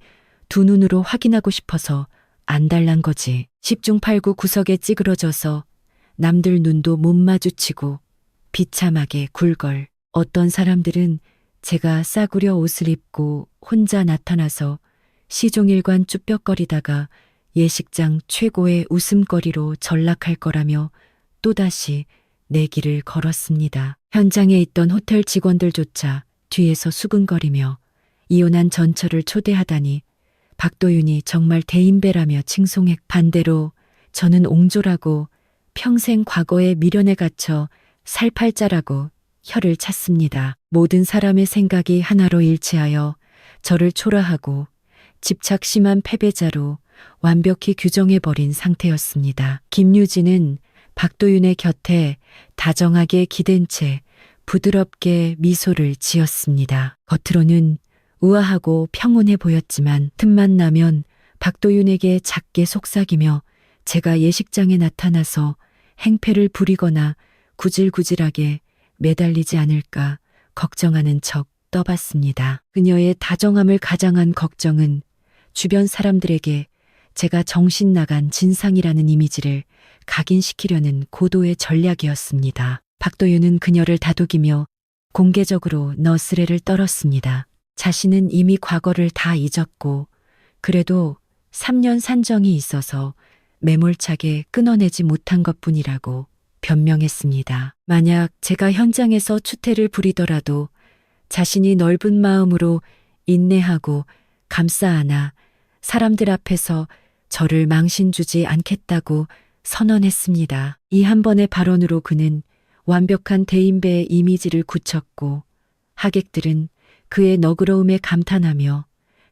두 눈으로 확인하고 싶어서 안달난 거지. 10중 8구 구석에 찌그러져서 남들 눈도 못 마주치고 비참하게 굴걸. 어떤 사람들은 제가 싸구려 옷을 입고 혼자 나타나서 시종일관 쭈뼛거리다가 예식장 최고의 웃음거리로 전락할 거라며 또다시 내기를 걸었습니다. 현장에 있던 호텔 직원들조차 뒤에서 수근거리며 이혼한 전처를 초대하다니 박도윤이 정말 대인배라며 칭송했. 반대로 저는 옹졸하고 평생 과거의 미련에 갇혀 살팔자라고 혀를 찼습니다. 모든 사람의 생각이 하나로 일치하여 저를 초라하고 집착 심한 패배자로 완벽히 규정해버린 상태였습니다. 김유진은 박도윤의 곁에 다정하게 기댄 채 부드럽게 미소를 지었습니다. 겉으로는 우아하고 평온해 보였지만 틈만 나면 박도윤에게 작게 속삭이며 제가 예식장에 나타나서 행패를 부리거나 구질구질하게 매달리지 않을까 걱정하는 척 떠봤습니다. 그녀의 다정함을 가장한 걱정은 주변 사람들에게 제가 정신 나간 진상이라는 이미지를 각인시키려는 고도의 전략이었습니다. 박도윤은 그녀를 다독이며 공개적으로 너스레를 떨었습니다. 자신은 이미 과거를 다 잊었고 그래도 3년 산정이 있어서 매몰차게 끊어내지 못한 것뿐이라고 변명했습니다. 만약 제가 현장에서 추태를 부리더라도 자신이 넓은 마음으로 인내하고 감싸 안아 사람들 앞에서 저를 망신주지 않겠다고 선언했습니다. 이 한 번의 발언으로 그는 완벽한 대인배의 이미지를 굳혔고 하객들은 그의 너그러움에 감탄하며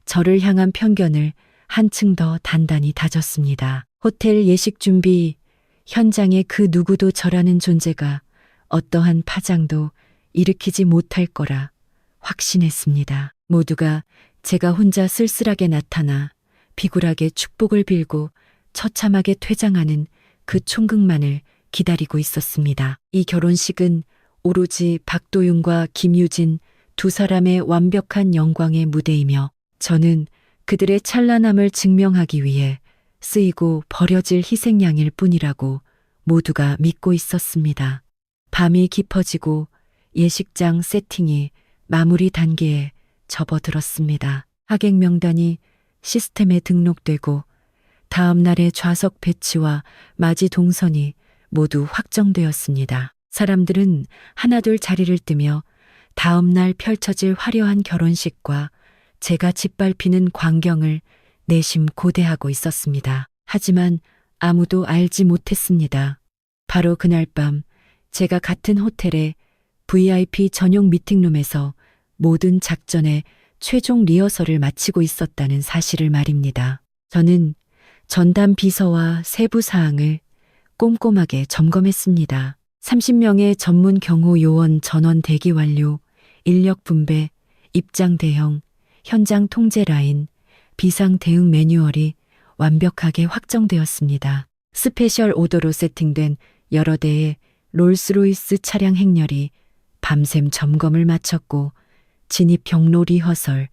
저를 향한 편견을 한층 더 단단히 다졌습니다. 호텔 예식 준비 현장에 그 누구도 저라는 존재가 어떠한 파장도 일으키지 못할 거라 확신했습니다. 모두가 제가 혼자 쓸쓸하게 나타나 비굴하게 축복을 빌고 처참하게 퇴장하는 그 총극만을 기다리고 있었습니다. 이 결혼식은 오로지 박도윤과 김유진 두 사람의 완벽한 영광의 무대이며 저는 그들의 찬란함을 증명하기 위해 쓰이고 버려질 희생양일 뿐이라고 모두가 믿고 있었습니다. 밤이 깊어지고 예식장 세팅이 마무리 단계에 접어들었습니다. 하객 명단이 시스템에 등록되고 다음 날의 좌석 배치와 맞이 동선이 모두 확정되었습니다. 사람들은 하나둘 자리를 뜨며 다음 날 펼쳐질 화려한 결혼식과 제가 짓밟히는 광경을 내심 고대하고 있었습니다. 하지만 아무도 알지 못했습니다. 바로 그날 밤 제가 같은 호텔의 VIP 전용 미팅룸에서 모든 작전의 최종 리허설을 마치고 있었다는 사실을 말입니다. 저는 전담 비서와 세부 사항을 꼼꼼하게 점검했습니다. 30명의 전문 경호 요원 전원 대기 완료, 인력 분배, 입장 대형, 현장 통제 라인, 비상 대응 매뉴얼이 완벽하게 확정되었습니다. 스페셜 오더로 세팅된 여러 대의 롤스로이스 차량 행렬이 밤샘 점검을 마쳤고 진입 경로 리허설,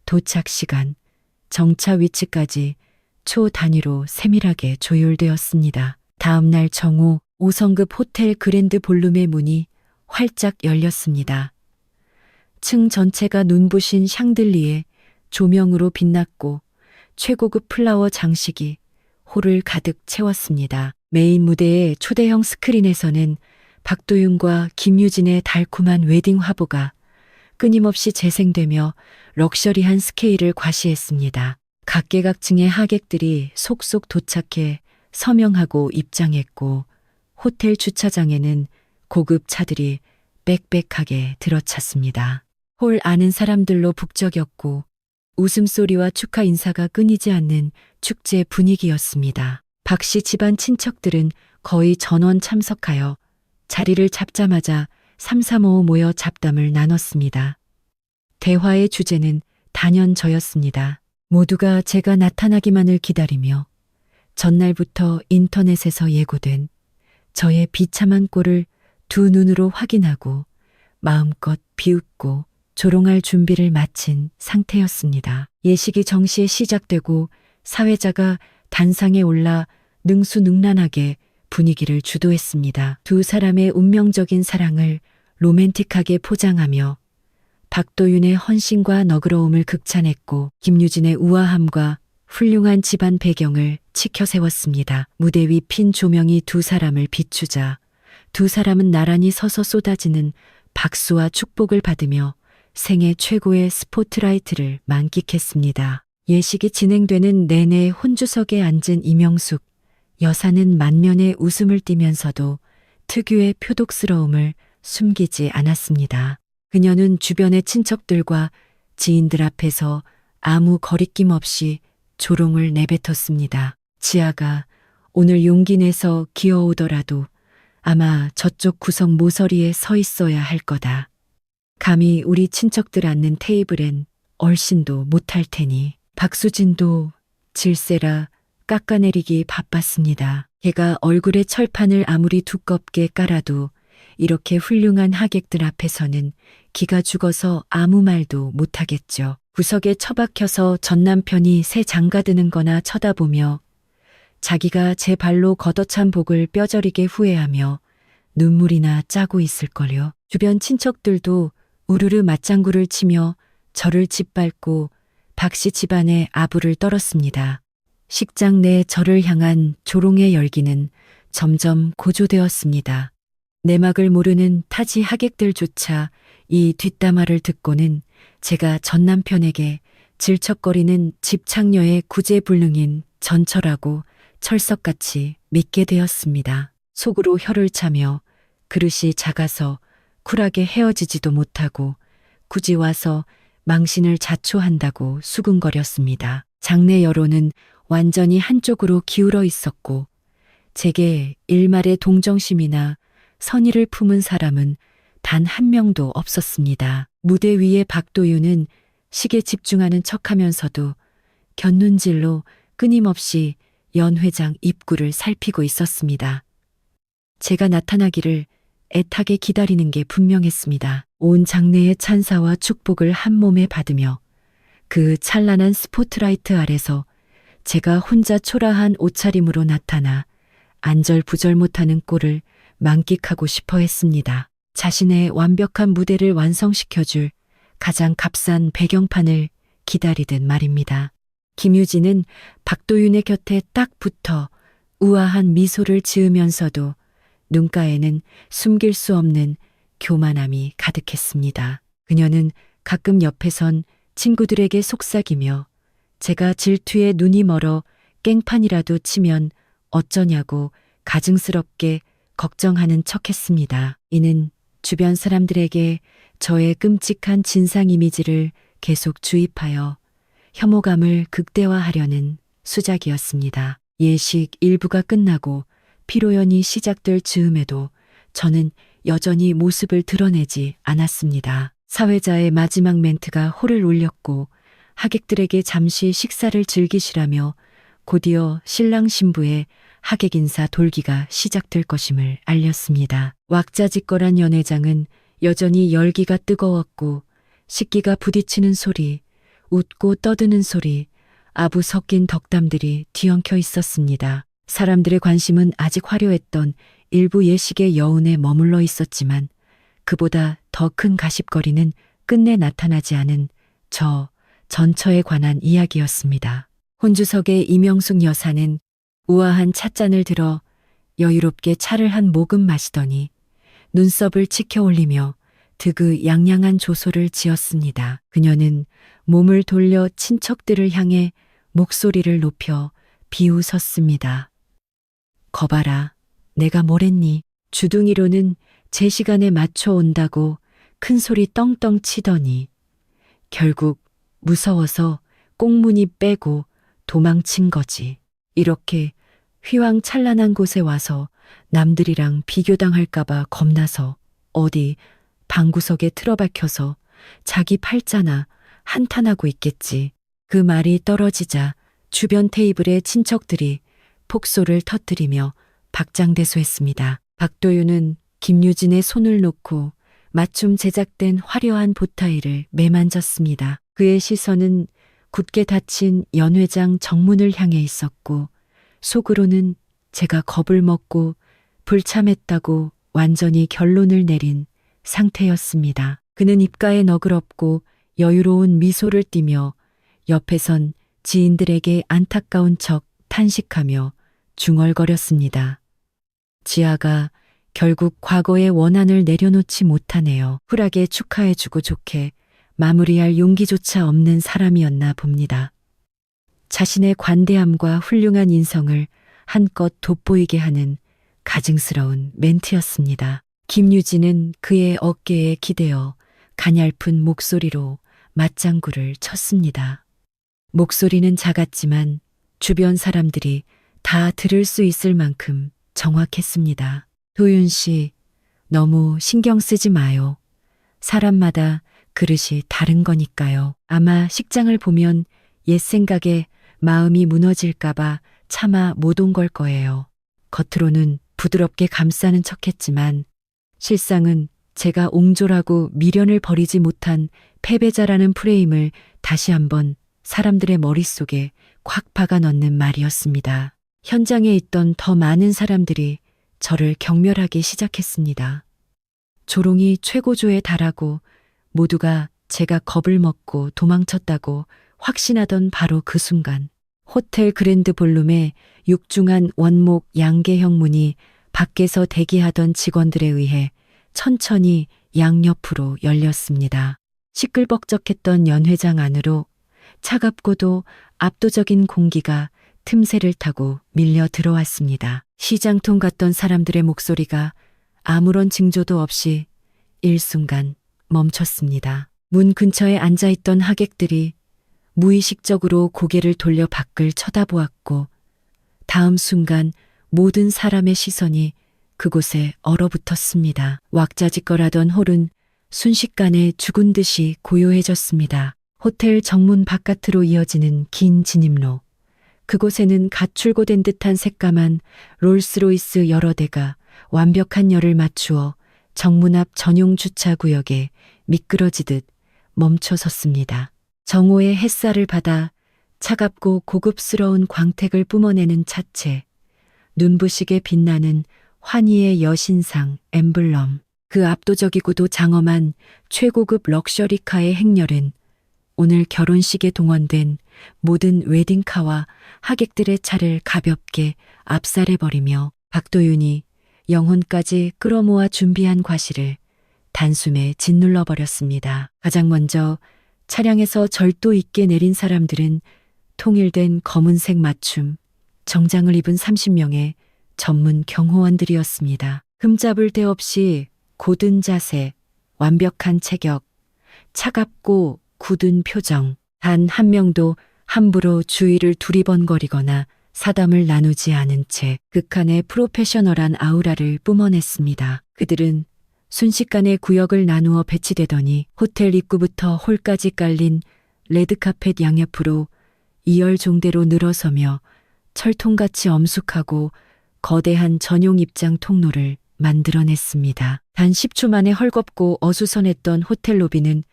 도착 시간, 정차 위치까지 초 단위로 세밀하게 조율되었습니다. 다음 날 정오 5성급 호텔 그랜드 볼룸의 문이 활짝 열렸습니다. 층 전체가 눈부신 샹들리에 조명으로 빛났고 최고급 플라워 장식이 홀을 가득 채웠습니다. 메인 무대의 초대형 스크린에서는 박도윤과 김유진의 달콤한 웨딩 화보가 끊임없이 재생되며 럭셔리한 스케일을 과시했습니다. 각계각층의 하객들이 속속 도착해 서명하고 입장했고 호텔 주차장에는 고급 차들이 빽빽하게 들어찼습니다. 홀 안은 사람들로 북적였고 웃음소리와 축하 인사가 끊이지 않는 축제 분위기였습니다. 박 씨 집안 친척들은 거의 전원 참석하여 자리를 잡자마자 삼삼오오 모여 잡담을 나눴습니다. 대화의 주제는 단연 저였습니다. 모두가 제가 나타나기만을 기다리며 전날부터 인터넷에서 예고된 저의 비참한 꼴을 두 눈으로 확인하고 마음껏 비웃고 조롱할 준비를 마친 상태였습니다. 예식이 정시에 시작되고 사회자가 단상에 올라 능수능란하게 분위기를 주도했습니다. 두 사람의 운명적인 사랑을 로맨틱하게 포장하며 박도윤의 헌신과 너그러움을 극찬했고 김유진의 우아함과 훌륭한 집안 배경을 치켜 세웠습니다. 무대 위 핀 조명이 두 사람을 비추자 두 사람은 나란히 서서 쏟아지는 박수와 축복을 받으며 생애 최고의 스포트라이트를 만끽했습니다. 예식이 진행되는 내내 혼주석에 앉은 이명숙 여사는 만면에 웃음을 띠면서도 특유의 표독스러움을 숨기지 않았습니다. 그녀는 주변의 친척들과 지인들 앞에서 아무 거리낌 없이 조롱을 내뱉었습니다. 지아가 오늘 용기 내서 기어오더라도 아마 저쪽 구석 모서리에 서 있어야 할 거다. 감히 우리 친척들 앉는 테이블엔 얼씬도 못할 테니. 박수진도 질세라 깎아내리기 바빴습니다. 걔가 얼굴에 철판을 아무리 두껍게 깔아도 이렇게 훌륭한 하객들 앞에서는 기가 죽어서 아무 말도 못하겠죠. 구석에 처박혀서 전 남편이 새 장가드는 거나 쳐다보며 자기가 제 발로 걷어찬 복을 뼈저리게 후회하며 눈물이나 짜고 있을걸요. 주변 친척들도 우르르 맞장구를 치며 저를 짓밟고 박씨 집안의 아부를 떨었습니다. 식장 내 저를 향한 조롱의 열기는 점점 고조되었습니다. 내막을 모르는 타지 하객들조차 이 뒷담화를 듣고는 제가 전 남편에게 질척거리는 집착녀의 구제불능인 전처라고 철석같이 믿게 되었습니다. 속으로 혀를 차며 그릇이 작아서 쿨하게 헤어지지도 못하고 굳이 와서 망신을 자초한다고 수군거렸습니다. 장내 여론은 완전히 한쪽으로 기울어 있었고 제게 일말의 동정심이나 선의를 품은 사람은 단 한 명도 없었습니다. 무대 위의 박도윤은 식에 집중하는 척하면서도 곁눈질로 끊임없이 연 회장 입구를 살피고 있었습니다. 제가 나타나기를 애타게 기다리는 게 분명했습니다. 온 장내의 찬사와 축복을 한 몸에 받으며 그 찬란한 스포트라이트 아래서 제가 혼자 초라한 옷차림으로 나타나 안절부절 못하는 꼴을 만끽하고 싶어 했습니다. 자신의 완벽한 무대를 완성시켜줄 가장 값싼 배경판을 기다리듯 말입니다. 김유진은 박도윤의 곁에 딱 붙어 우아한 미소를 지으면서도 눈가에는 숨길 수 없는 교만함이 가득했습니다. 그녀는 가끔 옆에선 친구들에게 속삭이며 제가 질투에 눈이 멀어 깽판이라도 치면 어쩌냐고 가증스럽게 걱정하는 척했습니다. 이는 주변 사람들에게 저의 끔찍한 진상 이미지를 계속 주입하여 혐오감을 극대화하려는 수작이었습니다. 예식 일부가 끝나고 피로연이 시작될 즈음에도 저는 여전히 모습을 드러내지 않았습니다. 사회자의 마지막 멘트가 호를 울렸고 하객들에게 잠시 식사를 즐기시라며 곧이어 신랑 신부의 하객 인사 돌기가 시작될 것임을 알렸습니다. 왁자지껄한 연회장은 여전히 열기가 뜨거웠고 식기가 부딪히는 소리, 웃고 떠드는 소리, 아부 섞인 덕담들이 뒤엉켜 있었습니다. 사람들의 관심은 아직 화려했던 일부 예식의 여운에 머물러 있었지만 그보다 더 큰 가십거리는 끝내 나타나지 않은 저 전처에 관한 이야기였습니다. 혼주석의 이명숙 여사는 우아한 찻잔을 들어 여유롭게 차를 한 모금 마시더니 눈썹을 치켜 올리며 드그 양양한 조소를 지었습니다. 그녀는 몸을 돌려 친척들을 향해 목소리를 높여 비웃었습니다. 거봐라, 내가 뭐랬니? 주둥이로는 제 시간에 맞춰 온다고 큰 소리 떵떵 치더니 결국 무서워서 꽁무니 빼고 도망친 거지. 이렇게 휘황찬란한 곳에 와서 남들이랑 비교당할까봐 겁나서 어디 방구석에 틀어박혀서 자기 팔자나 한탄하고 있겠지. 그 말이 떨어지자 주변 테이블의 친척들이 폭소를 터뜨리며 박장대소했습니다. 박도윤은 김유진의 손을 놓고 맞춤 제작된 화려한 보타이를 매만졌습니다. 그의 시선은 굳게 닫힌 연회장 정문을 향해 있었고 속으로는 제가 겁을 먹고 불참했다고 완전히 결론을 내린 상태였습니다. 그는 입가에 너그럽고 여유로운 미소를 띠며 옆에선 지인들에게 안타까운 척 탄식하며 중얼거렸습니다. 지아가 결국 과거의 원한을 내려놓지 못하네요. 쿨하게 축하해주고 좋게 마무리할 용기조차 없는 사람이었나 봅니다. 자신의 관대함과 훌륭한 인성을 한껏 돋보이게 하는 가증스러운 멘트였습니다. 김유진은 그의 어깨에 기대어 가냘픈 목소리로 맞장구를 쳤습니다. 목소리는 작았지만 주변 사람들이 다 들을 수 있을 만큼 정확했습니다. 도윤 씨, 너무 신경 쓰지 마요. 사람마다 그릇이 다른 거니까요. 아마 식장을 보면 옛 생각에 마음이 무너질까봐 차마 못 온 걸 거예요. 겉으로는 부드럽게 감싸는 척했지만 실상은 제가 옹졸하고 미련을 버리지 못한 패배자라는 프레임을 다시 한번 사람들의 머릿속에 콱 박아 넣는 말이었습니다. 현장에 있던 더 많은 사람들이 저를 경멸하기 시작했습니다. 조롱이 최고조에 달하고 모두가 제가 겁을 먹고 도망쳤다고 확신하던 바로 그 순간 호텔 그랜드 볼룸의 육중한 원목 양계형 문이 밖에서 대기하던 직원들에 의해 천천히 양옆으로 열렸습니다. 시끌벅적했던 연회장 안으로 차갑고도 압도적인 공기가 틈새를 타고 밀려 들어왔습니다. 시장통 갔던 사람들의 목소리가 아무런 징조도 없이 일순간 멈췄습니다. 문 근처에 앉아있던 하객들이 무의식적으로 고개를 돌려 밖을 쳐다보았고 다음 순간 모든 사람의 시선이 그곳에 얼어붙었습니다. 왁자지껄하던 홀은 순식간에 죽은 듯이 고요해졌습니다. 호텔 정문 바깥으로 이어지는 긴 진입로. 그곳에는 갓 출고된 듯한 새까만 롤스로이스 여러 대가 완벽한 열을 맞추어 정문 앞 전용 주차 구역에 미끄러지듯 멈춰 섰습니다. 정오의 햇살을 받아 차갑고 고급스러운 광택을 뿜어내는 차체, 눈부시게 빛나는 환희의 여신상 엠블럼, 그 압도적이고도 장엄한 최고급 럭셔리카의 행렬은 오늘 결혼식에 동원된 모든 웨딩카와 하객들의 차를 가볍게 압살해버리며 박도윤이 영혼까지 끌어모아 준비한 과실을 단숨에 짓눌러버렸습니다. 가장 먼저 차량에서 절도 있게 내린 사람들은 통일된 검은색 맞춤, 정장을 입은 30명의 전문 경호원들이었습니다. 흠잡을 데 없이 고든 자세, 완벽한 체격, 차갑고 굳은 표정, 단 한 명도 함부로 주위를 두리번거리거나 사담을 나누지 않은 채 극한의 프로페셔널한 아우라를 뿜어냈습니다. 그들은 순식간에 구역을 나누어 배치되더니 호텔 입구부터 홀까지 깔린 레드카펫 양옆으로 이열종대로 늘어서며 철통같이 엄숙하고 거대한 전용 입장 통로를 만들어냈습니다. 단 10초 만에 헐겁고 어수선했던 호텔 로비는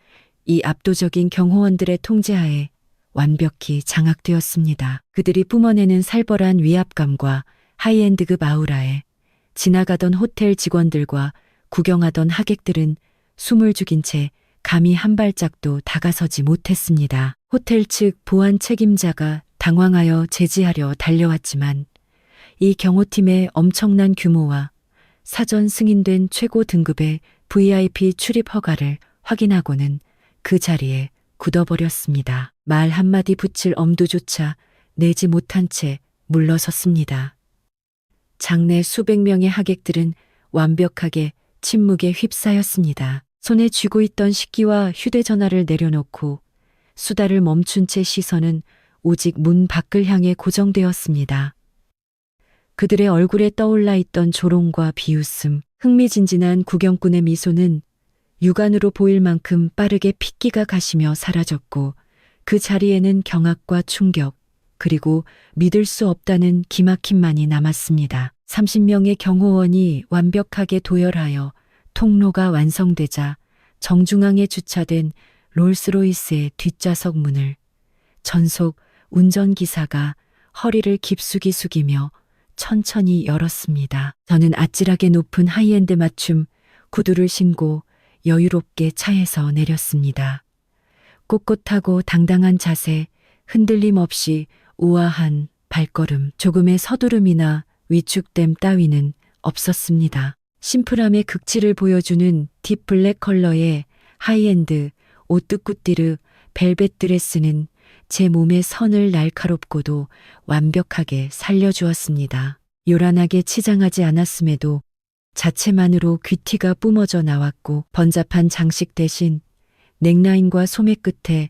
이 압도적인 경호원들의 통제하에 완벽히 장악되었습니다. 그들이 뿜어내는 살벌한 위압감과 하이엔드급 아우라에 지나가던 호텔 직원들과 구경하던 하객들은 숨을 죽인 채 감히 한 발짝도 다가서지 못했습니다. 호텔 측 보안 책임자가 당황하여 제지하려 달려왔지만 이 경호팀의 엄청난 규모와 사전 승인된 최고 등급의 VIP 출입 허가를 확인하고는 그 자리에 굳어버렸습니다. 말 한마디 붙일 엄두조차 내지 못한 채 물러섰습니다. 장내 수백 명의 하객들은 완벽하게 침묵에 휩싸였습니다. 손에 쥐고 있던 식기와 휴대전화를 내려놓고 수다를 멈춘 채 시선은 오직 문 밖을 향해 고정되었습니다. 그들의 얼굴에 떠올라 있던 조롱과 비웃음, 흥미진진한 구경꾼의 미소는 육안으로 보일 만큼 빠르게 핏기가 가시며 사라졌고 그 자리에는 경악과 충격, 그리고 믿을 수 없다는 기막힘만이 남았습니다. 30명의 경호원이 완벽하게 도열하여 통로가 완성되자 정중앙에 주차된 롤스로이스의 뒷좌석 문을 전속 운전기사가 허리를 깊숙이 숙이며 천천히 열었습니다. 저는 아찔하게 높은 하이엔드 맞춤 구두를 신고 여유롭게 차에서 내렸습니다. 꼿꼿하고 당당한 자세, 흔들림 없이 우아한 발걸음, 조금의 서두름이나 위축됨 따위는 없었습니다. 심플함의 극치를 보여주는 딥 블랙 컬러의 하이엔드 오뜨쿠띠르 벨벳 드레스는 제 몸의 선을 날카롭고도 완벽하게 살려주었습니다. 요란하게 치장하지 않았음에도 자체만으로 귀티가 뿜어져 나왔고 번잡한 장식 대신 넥라인과 소매 끝에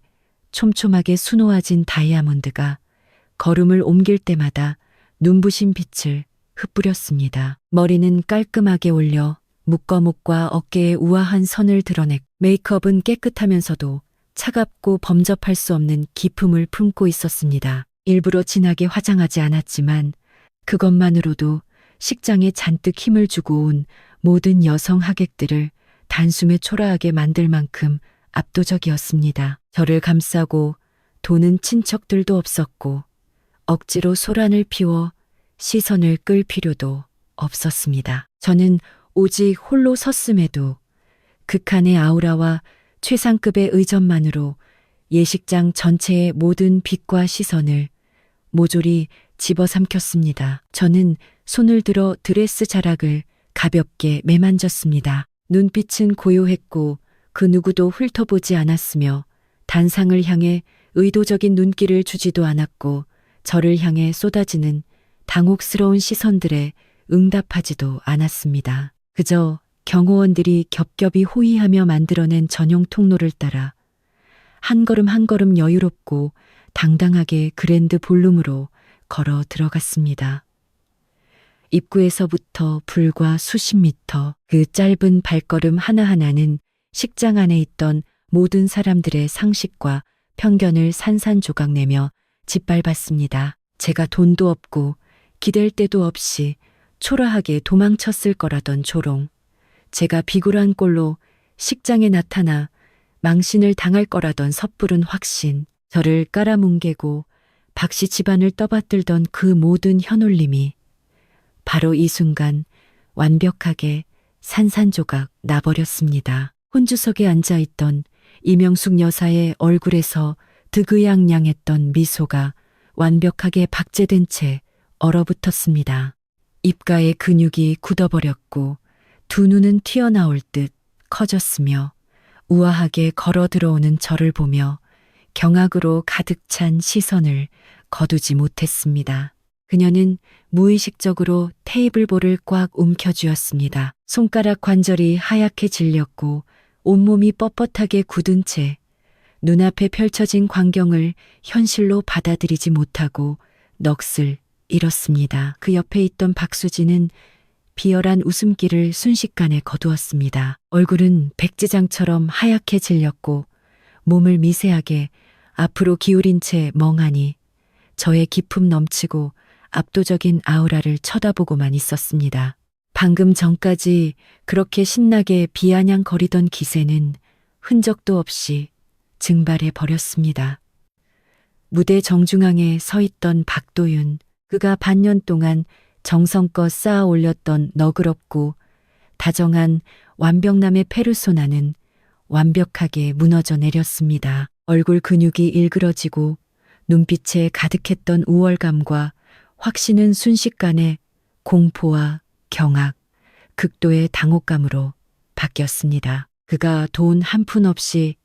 촘촘하게 수놓아진 다이아몬드가 걸음을 옮길 때마다 눈부신 빛을 흩뿌렸습니다. 머리는 깔끔하게 올려 묶어목과 어깨에 우아한 선을 드러냈고 메이크업은 깨끗하면서도 차갑고 범접할 수 없는 기품을 품고 있었습니다. 일부러 진하게 화장하지 않았지만 그것만으로도 식장에 잔뜩 힘을 주고 온 모든 여성 하객들을 단숨에 초라하게 만들 만큼 압도적이었습니다. 저를 감싸고 도는 친척들도 없었고 억지로 소란을 피워 시선을 끌 필요도 없었습니다. 저는 오직 홀로 섰음에도 극한의 아우라와 최상급의 의전만으로 예식장 전체의 모든 빛과 시선을 모조리 집어삼켰습니다. 저는 손을 들어 드레스 자락을 가볍게 매만졌습니다. 눈빛은 고요했고 그 누구도 훑어보지 않았으며 단상을 향해 의도적인 눈길을 주지도 않았고 저를 향해 쏟아지는 당혹스러운 시선들에 응답하지도 않았습니다. 그저 경호원들이 겹겹이 호위하며 만들어낸 전용 통로를 따라 한 걸음 한 걸음 여유롭고 당당하게 그랜드 볼룸으로 걸어 들어갔습니다. 입구에서부터 불과 수십 미터 그 짧은 발걸음 하나하나는 식장 안에 있던 모든 사람들의 상식과 편견을 산산조각내며 짓밟았습니다. 제가 돈도 없고 기댈 데도 없이 초라하게 도망쳤을 거라던 조롱, 제가 비굴한 꼴로 식장에 나타나 망신을 당할 거라던 섣부른 확신, 저를 깔아뭉개고 박씨 집안을 떠받들던 그 모든 현올림이 바로 이 순간 완벽하게 산산조각 나버렸습니다. 혼주석에 앉아있던 이명숙 여사의 얼굴에서 득의양양했던 미소가 완벽하게 박제된 채 얼어붙었습니다. 입가의 근육이 굳어버렸고 두 눈은 튀어나올 듯 커졌으며 우아하게 걸어 들어오는 저를 보며 경악으로 가득 찬 시선을 거두지 못했습니다. 그녀는 무의식적으로 테이블볼을 꽉 움켜쥐었습니다. 손가락 관절이 하얗게 질렸고 온몸이 뻣뻣하게 굳은 채 눈앞에 펼쳐진 광경을 현실로 받아들이지 못하고 넋을 잃었습니다. 그 옆에 있던 박수진은 비열한 웃음기를 순식간에 거두었습니다. 얼굴은 백지장처럼 하얗게 질렸고 몸을 미세하게 앞으로 기울인 채 멍하니 저의 기품 넘치고 압도적인 아우라를 쳐다보고만 있었습니다. 방금 전까지 그렇게 신나게 비아냥거리던 기세는 흔적도 없이 증발해 버렸습니다. 무대 정중앙에 서 있던 박도윤, 그가 반년 동안 정성껏 쌓아 올렸던 너그럽고 다정한 완벽남의 페르소나는 완벽하게 무너져 내렸습니다. 얼굴 근육이 일그러지고 눈빛에 가득했던 우월감과 확신은 순식간에 공포와 경악, 극도의 당혹감으로 바뀌었습니다. 그가 돈 한 푼 없이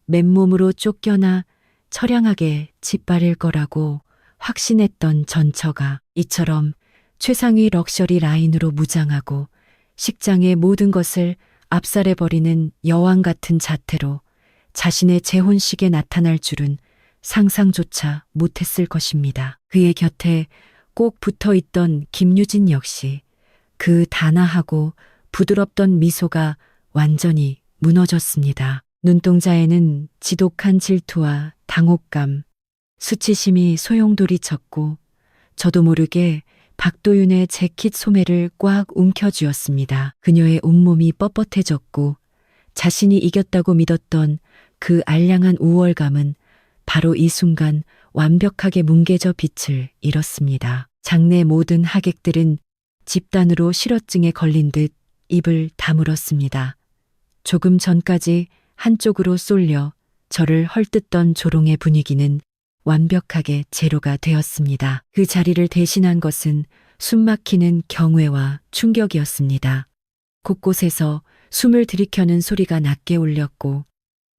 맨몸으로 쫓겨나 처량하게 짓밟을 거라고 확신했던 전처가 이처럼 최상위 럭셔리 라인으로 무장하고 식장의 모든 것을 압살해버리는 여왕 같은 자태로 자신의 재혼식에 나타날 줄은 상상조차 못했을 것입니다. 그의 곁에 꼭 붙어 있던 김유진 역시 그 단아하고 부드럽던 미소가 완전히 무너졌습니다. 눈동자에는 지독한 질투와 당혹감, 수치심이 소용돌이쳤고 저도 모르게 박도윤의 재킷 소매를 꽉 움켜쥐었습니다. 그녀의 온몸이 뻣뻣해졌고 자신이 이겼다고 믿었던 그 알량한 우월감은 바로 이 순간 완벽하게 뭉개져 빛을 잃었습니다. 장내 모든 하객들은 집단으로 실어증에 걸린 듯 입을 다물었습니다. 조금 전까지 한쪽으로 쏠려 저를 헐뜯던 조롱의 분위기는 완벽하게 제로가 되었습니다. 그 자리를 대신한 것은 숨막히는 경외와 충격이었습니다. 곳곳에서 숨을 들이켜는 소리가 낮게 울렸고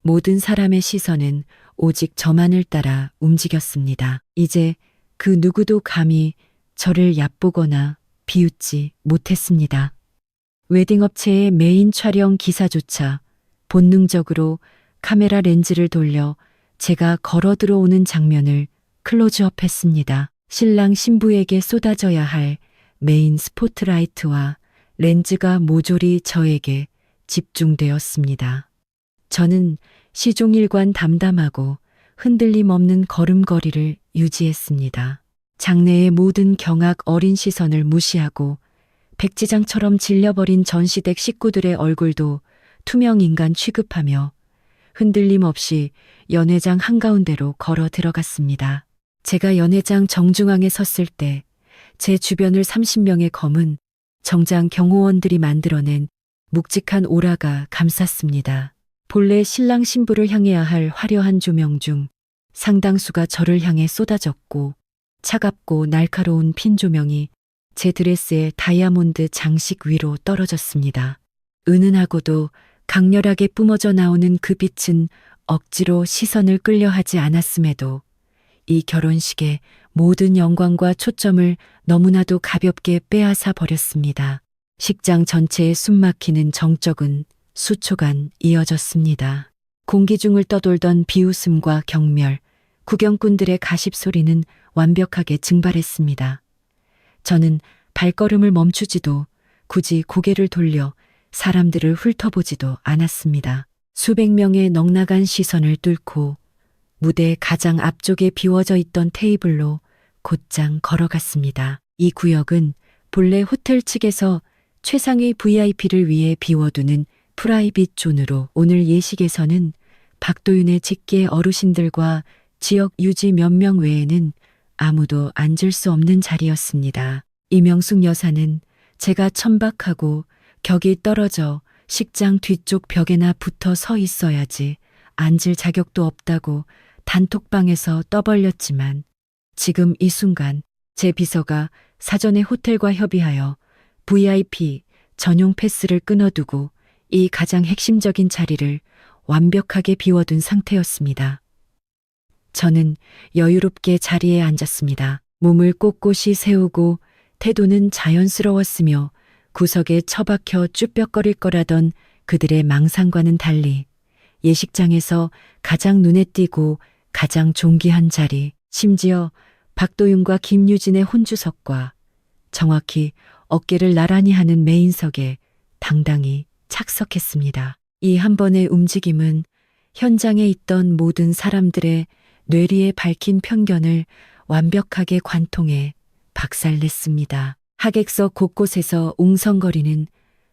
모든 사람의 시선은 오직 저만을 따라 움직였습니다. 이제 그 누구도 감히 저를 얕보거나 비웃지 못했습니다. 웨딩업체의 메인 촬영 기사조차 본능적으로 카메라 렌즈를 돌려 제가 걸어 들어오는 장면을 클로즈업 했습니다. 신랑 신부에게 쏟아져야 할 메인 스포트라이트와 렌즈가 모조리 저에게 집중되었습니다. 저는 시종일관 담담하고 흔들림 없는 걸음걸이를 유지했습니다. 장내의 모든 경악 어린 시선을 무시하고 백지장처럼 질려버린 전시댁 식구들의 얼굴도 투명 인간 취급하며 흔들림 없이 연회장 한가운데로 걸어 들어갔습니다. 제가 연회장 정중앙에 섰을 때 제 주변을 30명의 검은 정장 경호원들이 만들어낸 묵직한 오라가 감쌌습니다. 본래 신랑 신부를 향해야 할 화려한 조명 중 상당수가 저를 향해 쏟아졌고 차갑고 날카로운 핀 조명이 제 드레스의 다이아몬드 장식 위로 떨어졌습니다. 은은하고도 강렬하게 뿜어져 나오는 그 빛은 억지로 시선을 끌려 하지 않았음에도 이 결혼식의 모든 영광과 초점을 너무나도 가볍게 빼앗아 버렸습니다. 식장 전체에 숨막히는 정적은 수초간 이어졌습니다. 공기 중을 떠돌던 비웃음과 경멸, 구경꾼들의 가십 소리는 완벽하게 증발했습니다. 저는 발걸음을 멈추지도 굳이 고개를 돌려 사람들을 훑어보지도 않았습니다. 수백 명의 넉나간 시선을 뚫고 무대 가장 앞쪽에 비워져 있던 테이블로 곧장 걸어갔습니다. 이 구역은 본래 호텔 측에서 최상위 VIP를 위해 비워두는 프라이빗 존으로 오늘 예식에서는 박도윤의 직계 어르신들과 지역 유지 몇 명 외에는 아무도 앉을 수 없는 자리였습니다. 이명숙 여사는 제가 천박하고 격이 떨어져 식장 뒤쪽 벽에나 붙어 서 있어야지 앉을 자격도 없다고 단톡방에서 떠벌렸지만 지금 이 순간 제 비서가 사전에 호텔과 협의하여 VIP 전용 패스를 끊어두고 이 가장 핵심적인 자리를 완벽하게 비워둔 상태였습니다. 저는 여유롭게 자리에 앉았습니다. 몸을 꼿꼿이 세우고 태도는 자연스러웠으며 구석에 처박혀 쭈뼛거릴 거라던 그들의 망상과는 달리 예식장에서 가장 눈에 띄고 가장 존귀한 자리, 심지어 박도윤과 김유진의 혼주석과 정확히 어깨를 나란히 하는 메인석에 당당히 착석했습니다. 이 한 번의 움직임은 현장에 있던 모든 사람들의 뇌리에 밝힌 편견을 완벽하게 관통해 박살냈습니다. 하객석 곳곳에서 웅성거리는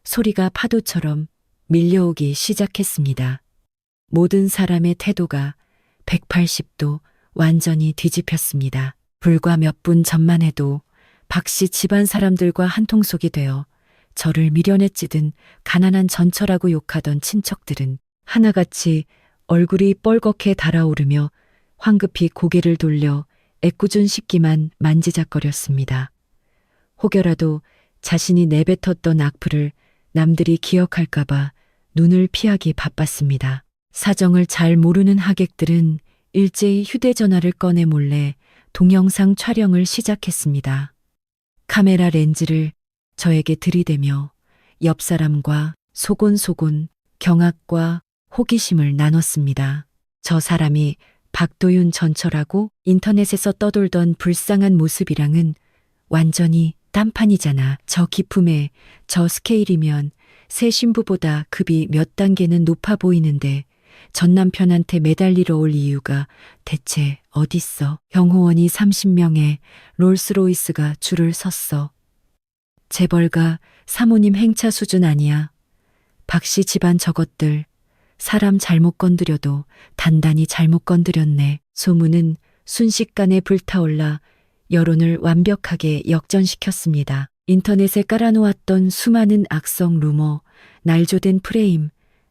소리가 파도처럼 밀려오기 시작했습니다. 모든 사람의 태도가 180도 완전히 뒤집혔습니다. 불과 몇 분 전만 해도 박씨 집안 사람들과 한통속이 되어 저를 미련에 찌든 가난한 전처라고 욕하던 친척들은 하나같이 얼굴이 뻘겋게 달아오르며 황급히 고개를 돌려 애꿎은 식기만 만지작거렸습니다. 혹여라도 자신이 내뱉었던 악플을 남들이 기억할까봐 눈을 피하기 바빴습니다. 사정을 잘 모르는 하객들은 일제히 휴대전화를 꺼내 몰래 동영상 촬영을 시작했습니다. 카메라 렌즈를 저에게 들이대며 옆 사람과 소곤소곤 경악과 호기심을 나눴습니다. 저 사람이 박도윤 전처라고 인터넷에서 떠돌던 불쌍한 모습이랑은 완전히 딴판이잖아. 저 기품에 저 스케일이면 새 신부보다 급이 몇 단계는 높아 보이는데 전 남편한테 매달리러 올 이유가 대체 어딨어? 경호원이 30명에 롤스로이스가 줄을 섰어. 재벌가 사모님 행차 수준 아니야. 박씨 집안 저것들 사람 잘못 건드려도 단단히 잘못 건드렸네. 소문은 순식간에 불타올라 여론을 완벽하게 역전시켰습니다. 인터넷에 깔아놓았던 수많은 악성 루머, 날조된 프레임,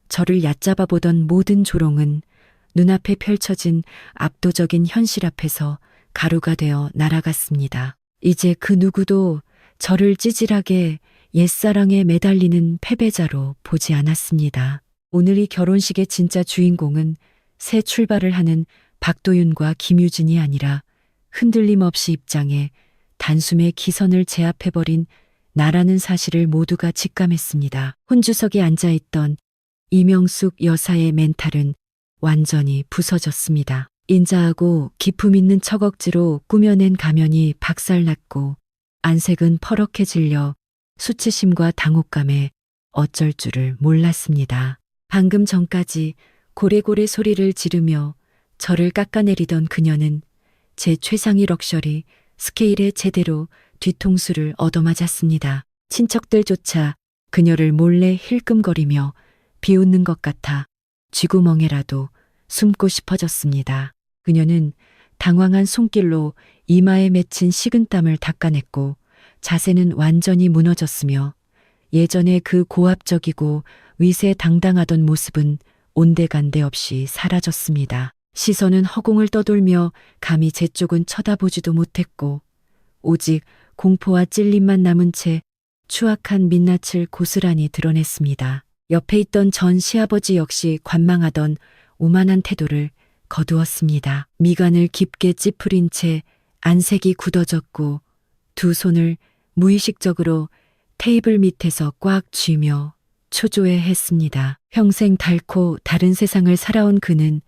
저를 얕잡아 보던 모든 조롱은 눈앞에 펼쳐진 압도적인 현실 앞에서 가루가 되어 날아갔습니다. 이제 그 누구도 저를 찌질하게 옛사랑에 매달리는 패배자로 보지 않았습니다. 오늘 이 결혼식의 진짜 주인공은 새 출발을 하는 박도윤과 김유진이 아니라 흔들림 없이 입장해 단숨에 기선을 제압해버린 나라는 사실을 모두가 직감했습니다. 혼주석에 앉아있던 이명숙 여사의 멘탈은 완전히 부서졌습니다. 인자하고 기품 있는 척억지로 꾸며낸 가면이 박살났고 안색은 퍼렇게 질려 수치심과 당혹감에 어쩔 줄을 몰랐습니다. 방금 전까지 고래고래 소리를 지르며 저를 깎아내리던 그녀는 제 최상위 럭셔리 스케일에 제대로 뒤통수를 얻어맞았습니다. 친척들조차 그녀를 몰래 힐끔거리며 비웃는 것 같아 쥐구멍에라도 숨고 싶어졌습니다. 그녀는 당황한 손길로 이마에 맺힌 식은땀을 닦아냈고 자세는 완전히 무너졌으며 예전에 그 고압적이고 위세당당하던 모습은 온데간데 없이 사라졌습니다. 시선은 허공을 떠돌며 감히 제 쪽은 쳐다보지도 못했고 오직 공포와 찔림만 남은 채 추악한 민낯을 고스란히 드러냈습니다. 옆에 있던 전 시아버지 역시 관망하던 오만한 태도를 거두었습니다. 미간을 깊게 찌푸린 채 안색이 굳어졌고 두 손을 무의식적으로 테이블 밑에서 꽉 쥐며 초조해했습니다. 평생 닳고 다른 세상을 살아온 그는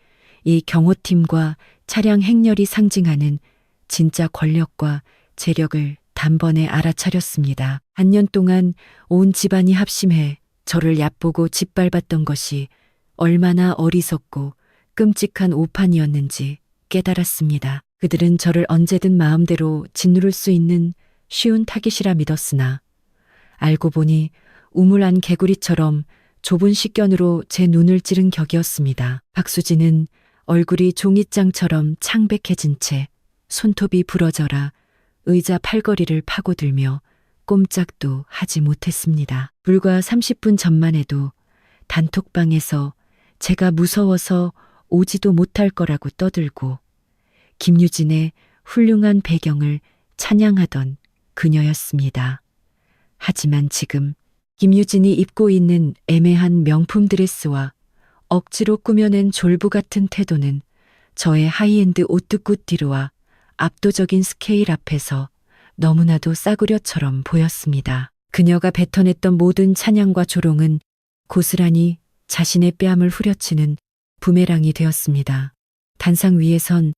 이 경호팀과 차량 행렬이 상징하는 진짜 권력과 재력을 단번에 알아차렸습니다. 반년 동안 온 집안이 합심해 저를 얕보고 짓밟았던 것이 얼마나 어리석고 끔찍한 오판이었는지 깨달았습니다. 그들은 저를 언제든 마음대로 짓누를 수 있는 쉬운 타깃이라 믿었으나 알고 보니 우물안 개구리처럼 좁은 식견으로 제 눈을 찌른 격이었습니다. 박수진은 얼굴이 종잇장처럼 창백해진 채 손톱이 부러져라 의자 팔걸이를 파고들며 꼼짝도 하지 못했습니다. 불과 30분 전만 해도 단톡방에서 제가 무서워서 오지도 못할 거라고 떠들고 김유진의 훌륭한 배경을 찬양하던 그녀였습니다. 하지만 지금 김유진이 입고 있는 애매한 명품 드레스와 억지로 꾸며낸 졸부 같은 태도는 저의 하이엔드 오뚜꾸띠르와 압도적인 스케일 앞에서 너무나도 싸구려처럼 보였습니다. 그녀가 뱉어냈던 모든 찬양과 조롱은 고스란히 자신의 뺨을 후려치는 부메랑이 되었습니다. 단상 위에선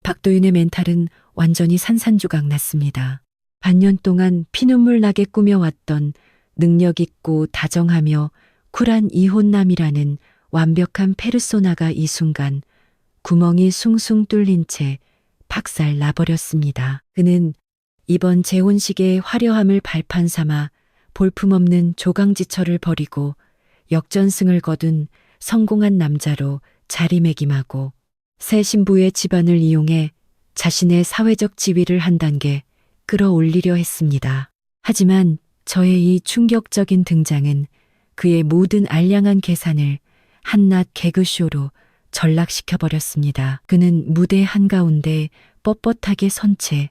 박도윤의 멘탈은 완전히 산산조각 났습니다. 반년 동안 피눈물 나게 꾸며왔던 능력 있고 다정하며 쿨한 이혼남이라는 완벽한 페르소나가 이 순간 구멍이 숭숭 뚫린 채 박살 나버렸습니다. 그는 이번 재혼식의 화려함을 발판 삼아 볼품없는 조강지처를 버리고 역전승을 거둔 성공한 남자로 자리매김하고 새 신부의 집안을 이용해 자신의 사회적 지위를 한 단계 끌어올리려 했습니다. 하지만 저의 이 충격적인 등장은 그의 모든 알량한 계산을 한낱 개그쇼로 전락시켜버렸습니다. 그는 무대 한가운데 뻣뻣하게 선 채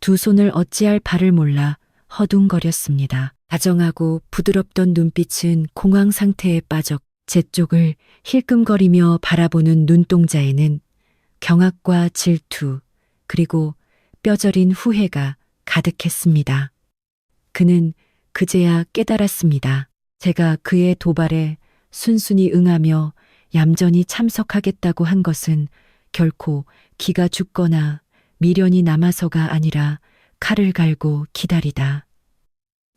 두 손을 어찌할 바를 몰라 허둥거렸습니다. 다정하고 부드럽던 눈빛은 공황 상태에 빠져 제 쪽을 힐끔거리며 바라보는 눈동자에는 경악과 질투 그리고 뼈저린 후회가 가득했습니다. 그는 그제야 깨달았습니다. 제가 그의 도발에 순순히 응하며 얌전히 참석하겠다고 한 것은 결코 기가 죽거나 미련이 남아서가 아니라 칼을 갈고 기다리다.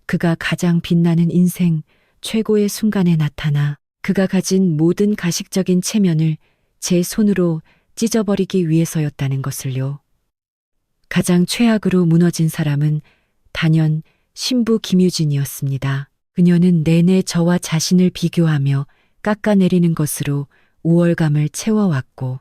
그가 가장 빛나는 인생 최고의 순간에 나타나 그가 가진 모든 가식적인 체면을 제 손으로 찢어버리기 위해서였다는 것을요. 가장 최악으로 무너진 사람은 단연 신부 김유진이었습니다. 그녀는 내내 저와 자신을 비교하며 깎아내리는 것으로 우월감을 채워왔고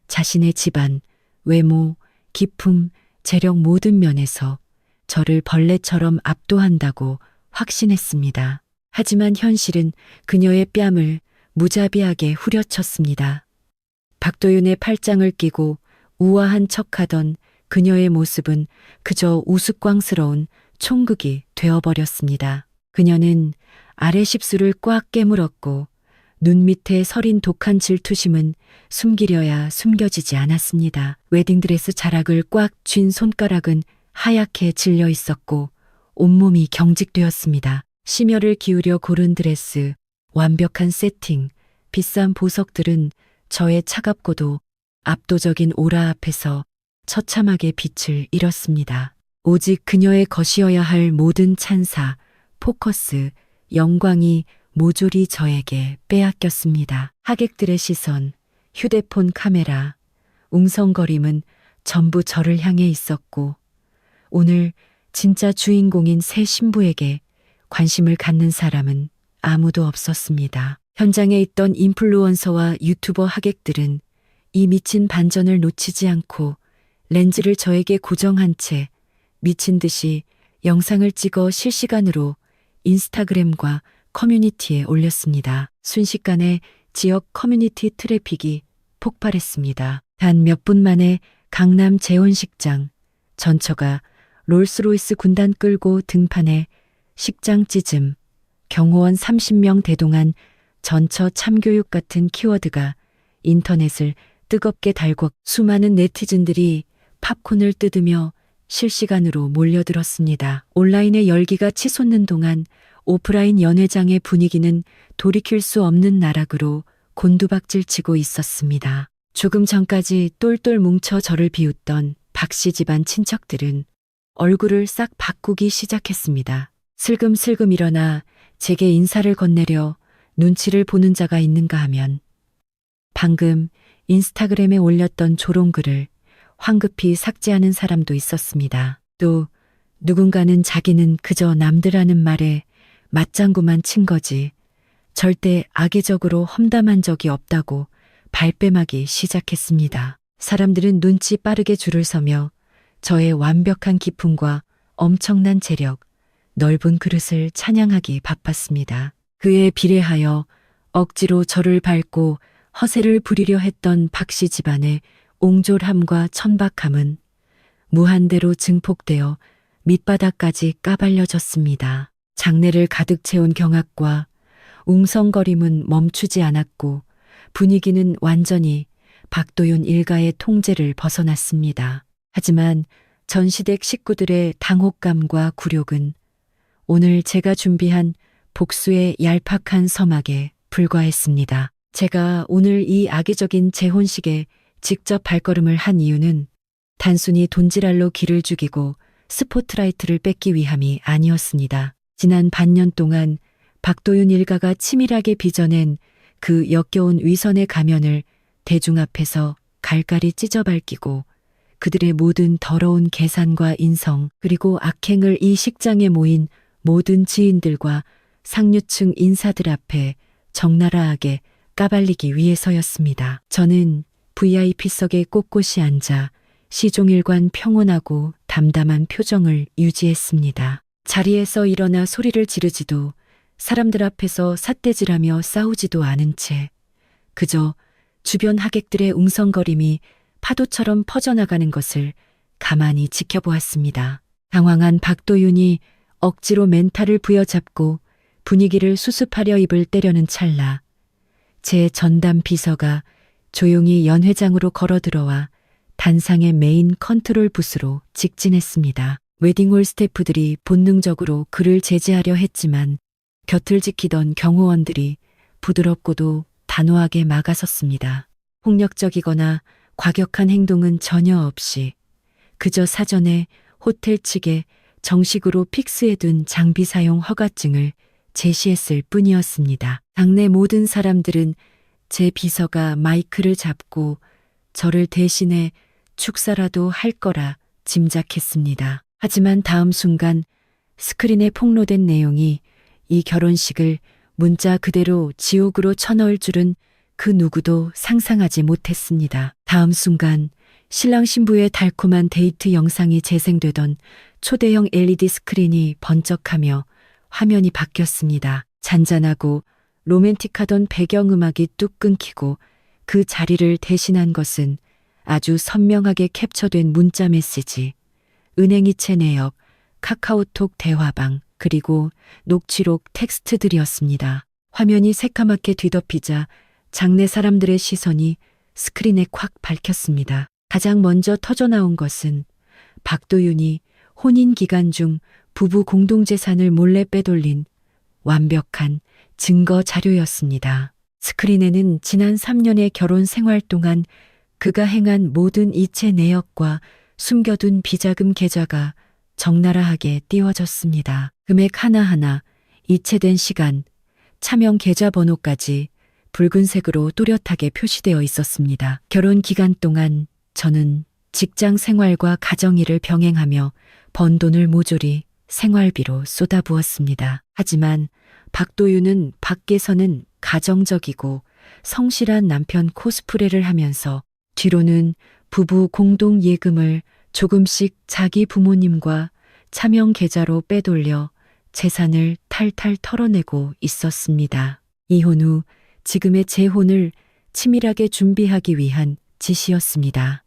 자신의 집안, 외모, 기품, 재력 모든 면에서 저를 벌레처럼 압도한다고 확신했습니다. 하지만 현실은 그녀의 뺨을 무자비하게 후려쳤습니다. 박도윤의 팔짱을 끼고 우아한 척하던 그녀의 모습은 그저 우스꽝스러운 총극이 되어버렸습니다. 그녀는 아래 십수를 꽉 깨물었고 눈 밑에 서린 독한 질투심은 숨기려야 숨겨지지 않았습니다. 웨딩드레스 자락을 꽉 쥔 손가락은 하얗게 질려 있었고 온몸이 경직되었습니다. 심혈을 기울여 고른 드레스, 완벽한 세팅, 비싼 보석들은 저의 차갑고도 압도적인 오라 앞에서 처참하게 빛을 잃었습니다. 오직 그녀의 것이어야 할 모든 찬사, 포커스, 영광이 모조리 저에게 빼앗겼습니다. 하객들의 시선, 휴대폰 카메라, 웅성거림은 전부 저를 향해 있었고 오늘 진짜 주인공인 새 신부에게 관심을 갖는 사람은 아무도 없었습니다. 현장에 있던 인플루언서와 유튜버 하객들은 이 미친 반전을 놓치지 않고 렌즈를 저에게 고정한 채 미친 듯이 영상을 찍어 실시간으로 인스타그램과 커뮤니티에 올렸습니다. 순식간에 지역 커뮤니티 트래픽이 폭발했습니다. 단 몇 분 만에 강남 재혼식장 전처가 롤스로이스 군단 끌고 등판해 식장 찢음, 경호원 30명 대동한 전처 참교육 같은 키워드가 인터넷을 뜨겁게 달궜. 수많은 네티즌들이 팝콘을 뜯으며 실시간으로 몰려들었습니다. 온라인의 열기가 치솟는 동안 오프라인 연회장의 분위기는 돌이킬 수 없는 나락으로 곤두박질치고 있었습니다. 조금 전까지 똘똘 뭉쳐 저를 비웃던 박씨 집안 친척들은 얼굴을 싹 바꾸기 시작했습니다. 슬금슬금 일어나 제게 인사를 건네려 눈치를 보는 자가 있는가 하면 방금 인스타그램에 올렸던 조롱글을 황급히 삭제하는 사람도 있었습니다. 또 누군가는 자기는 그저 남들 하는 말에 맞장구만 친 거지 절대 악의적으로 험담한 적이 없다고 발뺌하기 시작했습니다. 사람들은 눈치 빠르게 줄을 서며 저의 완벽한 기품과 엄청난 재력, 넓은 그릇을 찬양하기 바빴습니다. 그에 비례하여 억지로 저를 밟고 허세를 부리려 했던 박씨 집안의 옹졸함과 천박함은 무한대로 증폭되어 밑바닥까지 까발려졌습니다. 장내를 가득 채운 경악과 웅성거림은 멈추지 않았고 분위기는 완전히 박도윤 일가의 통제를 벗어났습니다. 하지만 전시댁 식구들의 당혹감과 굴욕은 오늘 제가 준비한 복수의 얄팍한 서막에 불과했습니다. 제가 오늘 이 악의적인 재혼식에 직접 발걸음을 한 이유는 단순히 돈지랄로 기를 죽이고 스포트라이트를 뺏기 위함이 아니었습니다. 지난 반년 동안 박도윤 일가가 치밀하게 빚어낸 그 역겨운 위선의 가면을 대중 앞에서 갈갈이 찢어 밝히고 그들의 모든 더러운 계산과 인성 그리고 악행을 이 식장에 모인 모든 지인들과 상류층 인사들 앞에 적나라하게 까발리기 위해서였습니다. 저는 VIP석에 꼿꼿이 앉아 시종일관 평온하고 담담한 표정을 유지했습니다. 자리에서 일어나 소리를 지르지도 사람들 앞에서 삿대질하며 싸우지도 않은 채 그저 주변 하객들의 웅성거림이 파도처럼 퍼져나가는 것을 가만히 지켜보았습니다. 당황한 박도윤이 억지로 멘탈을 부여잡고 분위기를 수습하려 입을 때려는 찰나 제 전담 비서가 조용히 연회장으로 걸어들어와 단상의 메인 컨트롤 부스로 직진했습니다. 웨딩홀 스태프들이 본능적으로 그를 제지하려 했지만 곁을 지키던 경호원들이 부드럽고도 단호하게 막아섰습니다. 폭력적이거나 과격한 행동은 전혀 없이 그저 사전에 호텔 측에 정식으로 픽스해둔 장비 사용 허가증을 제시했을 뿐이었습니다. 당내 모든 사람들은 제 비서가 마이크를 잡고 저를 대신해 축사라도 할 거라 짐작했습니다. 하지만 다음 순간 스크린에 폭로된 내용이 이 결혼식을 문자 그대로 지옥으로 쳐넣을 줄은 그 누구도 상상하지 못했습니다. 다음 순간 신랑 신부의 달콤한 데이트 영상이 재생되던 초대형 LED 스크린이 번쩍하며 화면이 바뀌었습니다. 잔잔하고 로맨틱하던 배경음악이 뚝 끊기고 그 자리를 대신한 것은 아주 선명하게 캡처된 문자 메시지, 은행이체 내역, 카카오톡 대화방, 그리고 녹취록 텍스트들이었습니다. 화면이 새까맣게 뒤덮이자 장내 사람들의 시선이 스크린에 콱 밝혔습니다. 가장 먼저 터져나온 것은 박도윤이 혼인 기간 중 부부 공동재산을 몰래 빼돌린 완벽한 증거 자료였습니다. 스크린에는 지난 3년의 결혼 생활 동안 그가 행한 모든 이체 내역과 숨겨둔 비자금 계좌가 적나라하게 띄워졌습니다. 금액 하나하나, 이체된 시간, 차명 계좌 번호까지 붉은색으로 또렷하게 표시되어 있었습니다. 결혼 기간 동안 저는 직장 생활과 가정일을 병행하며 번 돈을 모조리 생활비로 쏟아부었습니다. 하지만 박도윤은 밖에서는 가정적이고 성실한 남편 코스프레를 하면서 뒤로는 부부 공동 예금을 조금씩 자기 부모님과 차명 계좌로 빼돌려 재산을 탈탈 털어내고 있었습니다. 이혼 후 지금의 재혼을 치밀하게 준비하기 위한 짓이었습니다.